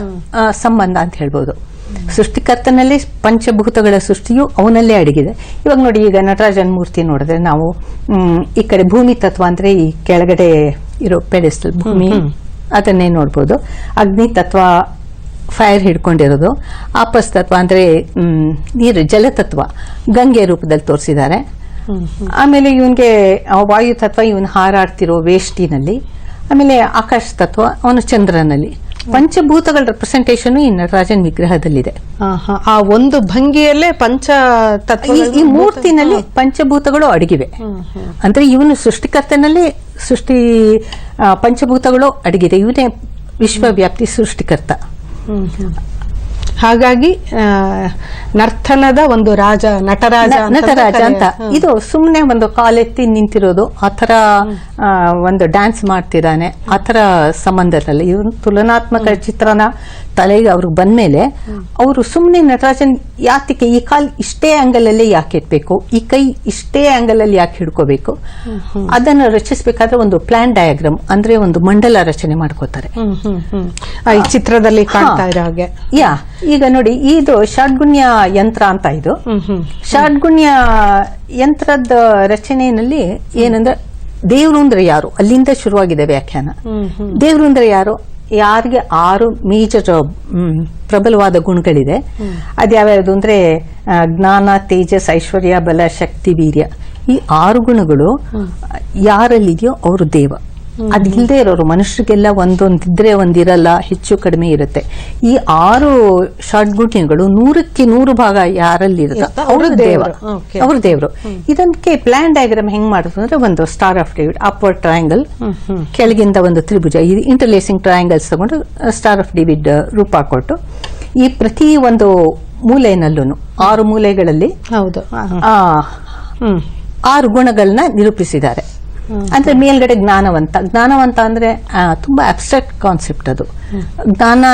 ಸಂಬಂಧ ಅಂತ ಹೇಳ್ಬೋದು. ಸೃಷ್ಟಿಕರ್ತನಲ್ಲಿ ಪಂಚಭೂತಗಳ ಸೃಷ್ಟಿಯು ಅವನಲ್ಲೇ ಅಡಗಿದೆ. ಇವಾಗ ನೋಡಿ, ಈಗ ನಟರಾಜನ್ ಮೂರ್ತಿ ನೋಡಿದ್ರೆ ನಾವು ಈ ಕಡೆ ಭೂಮಿ ತತ್ವ ಅಂದ್ರೆ ಈ ಕೆಳಗಡೆ ಇರೋ ಪೆಡೆಸ್ಟಲ್ ಭೂಮಿ ಅದನ್ನೇ ನೋಡ್ಬೋದು. ಅಗ್ನಿ ತತ್ವ ಫೈರ್ ಹಿಡ್ಕೊಂಡಿರೋದು, ಆಪಸ್ ತತ್ವ ಅಂದ್ರೆ ನೀರು ಜಲತತ್ವ ಗಂಗೆ ರೂಪದಲ್ಲಿ ತೋರಿಸಿದ್ದಾರೆ. ಆಮೇಲೆ ಇವನ್ಗೆ ವಾಯು ತತ್ವ ಇವನ್ ಹಾರಾಡ್ತಿರೋ ವೇಷ್ಟಿನಲ್ಲಿ, ಆಮೇಲೆ ಆಕಾಶ ತತ್ವ ಅವನು ಚಂದ್ರನಲ್ಲಿ. ಪಂಚಭೂತಗಳ ರೆಪ್ರೆಸೆಂಟೇಷನ್ ಈ ನಟರಾಜನ್ ವಿಗ್ರಹದಲ್ಲಿದೆ. ಆ ಒಂದು ಭಂಗಿಯಲ್ಲೇ ಪಂಚ ತತ್ವ ಈ ಮೂರ್ತಿನಲ್ಲಿ ಪಂಚಭೂತಗಳು ಅಡಗಿವೆ. ಅಂದ್ರೆ ಇವನು ಸೃಷ್ಟಿಕರ್ತನಲ್ಲಿ ಪಂಚಭೂತಗಳು ಅಡಗಿದೆ. ಇವನೇ ವಿಶ್ವವ್ಯಾಪ್ತಿ ಸೃಷ್ಟಿಕರ್ತ. ಹಾಗಾಗಿ ನರ್ತನದ ಒಂದು ರಾಜ ನಟರಾಜ ಅಂತ. ಇದು ಸುಮ್ಮನೆ ಒಂದು ಕಾಲೆತ್ತಿ ನಿಂತಿರೋದು ಆತರ ಒಂದು ಡ್ಯಾನ್ಸ್ ಮಾಡ್ತಿದ್ದಾನೆ ಆತರ ಸಂಬಂಧದಲ್ಲಿ. ಇವನು ತುಲನಾತ್ಮಕ ಚಿತ್ರಣ ತಲೆಗೆ ಅವ್ರಿಗೆ ಬಂದ್ಮೇಲೆ ಅವರು ಸುಮ್ಮನೆ ನಟರಾಜನ್ ಯಾತಕ್ಕೆ ಈ ಕಾಲ್ ಇಷ್ಟೇ ಆಂಗಲ್ ಅಲ್ಲಿ ಯಾಕೆ ಇಟ್ಬೇಕು, ಈ ಕೈ ಇಷ್ಟೇ ಆಂಗಲ್ ಅಲ್ಲಿ ಯಾಕೆ ಹಿಡ್ಕೋಬೇಕು, ಅದನ್ನು ರಚಿಸಬೇಕಾದ್ರೆ ಒಂದು ಪ್ಲಾನ್ ಡಯಾಗ್ರಾಮ್ ಅಂದ್ರೆ ಒಂದು ಮಂಡಲ ರಚನೆ ಮಾಡ್ಕೋತಾರೆ ಈ ಚಿತ್ರದಲ್ಲಿ ಕಾಣ್ತಾ ಇರೋ ಹಾಗೆ. ಈಗ ನೋಡಿ, ಇದು ಷಡ್ಗುಣ್ಯ ಯಂತ್ರ ಅಂತ. ಇದು ಷಡ್ಗುಣ್ಯ ಯಂತ್ರದ ರಚನೆಯಲ್ಲಿ ಏನಂದ್ರೆ ದೇವ್ರು ಅಂದ್ರೆ ಯಾರು, ಅಲ್ಲಿಂದ ಶುರುವಾಗಿದೆ ವ್ಯಾಖ್ಯಾನ. ದೇವ್ರು ಅಂದ್ರೆ ಯಾರು, ಯಾರಿಗೆ 6 ಮೇಜರ್ ಪ್ರಬಲವಾದ ಗುಣಗಳಿದೆ. ಅದ್ಯಾವ್ಯಾವುದು ಅಂದ್ರೆ ಜ್ಞಾನ, ತೇಜಸ್, ಐಶ್ವರ್ಯ, ಬಲ, ಶಕ್ತಿ, ವೀರ್ಯ. ಈ 6 ಗುಣಗಳು ಯಾರಲ್ಲಿದೆಯೋ ಅವರು ದೇವ. ಅದಿಲ್ಲದೆ ಇರೋರು ಮನುಷ್ಯರಿಗೆಲ್ಲ ಒಂದೊಂದಿದ್ರೆ ಒಂದಿರಲ್ಲ, ಹೆಚ್ಚು ಕಡಿಮೆ ಇರುತ್ತೆ. ಈ 6 ಶಾರ್ಟ್ ಗುಟಿನ್ಗಳು 100ಕ್ಕೆ 100 ಭಾಗ ಯಾರಲ್ಲಿ ಇರುತ್ತೆ ಅವರು ದೇವರು, ಅವರು ದೇವರು. ಇದಕ್ಕೆ ಪ್ಲಾನ್ ಡಯಾಗ್ರಾಮ್ ಹೆಂಗ್ ಮಾಡೋದು ಅಂದ್ರೆ ಒಂದು star of David, upward triangle, ಕೆಳಗಿಂದ ಒಂದು ತ್ರಿಭುಜ, ಈ ಇಂಟರ್ಲೇಸಿಂಗ್ ಟ್ರಯಾಂಗಲ್ಸ್ ತಗೊಂಡು ಸ್ಟಾರ್ ಆಫ್ ಡೇವಿಡ್ ರೂಪ ಕೊಟ್ಟು ಈ ಪ್ರತಿ ಒಂದು ಮೂಲೆನಲ್ಲೂ 6 ಮೂಲೆಗಳಲ್ಲಿ ಹೌದು 6 ಗುಣಗಳನ್ನ ನಿರೂಪಿಸಿದ್ದಾರೆ. ಅಂದ್ರೆ ಮೇಲ್ಗಡೆ ಜ್ಞಾನವಂತ ಅಂದ್ರೆ ತುಂಬಾ ಅಬ್ಸ್ಟ್ರಾಕ್ಟ್ ಕಾನ್ಸೆಪ್ಟ್ ಅದು. ಜ್ಞಾನ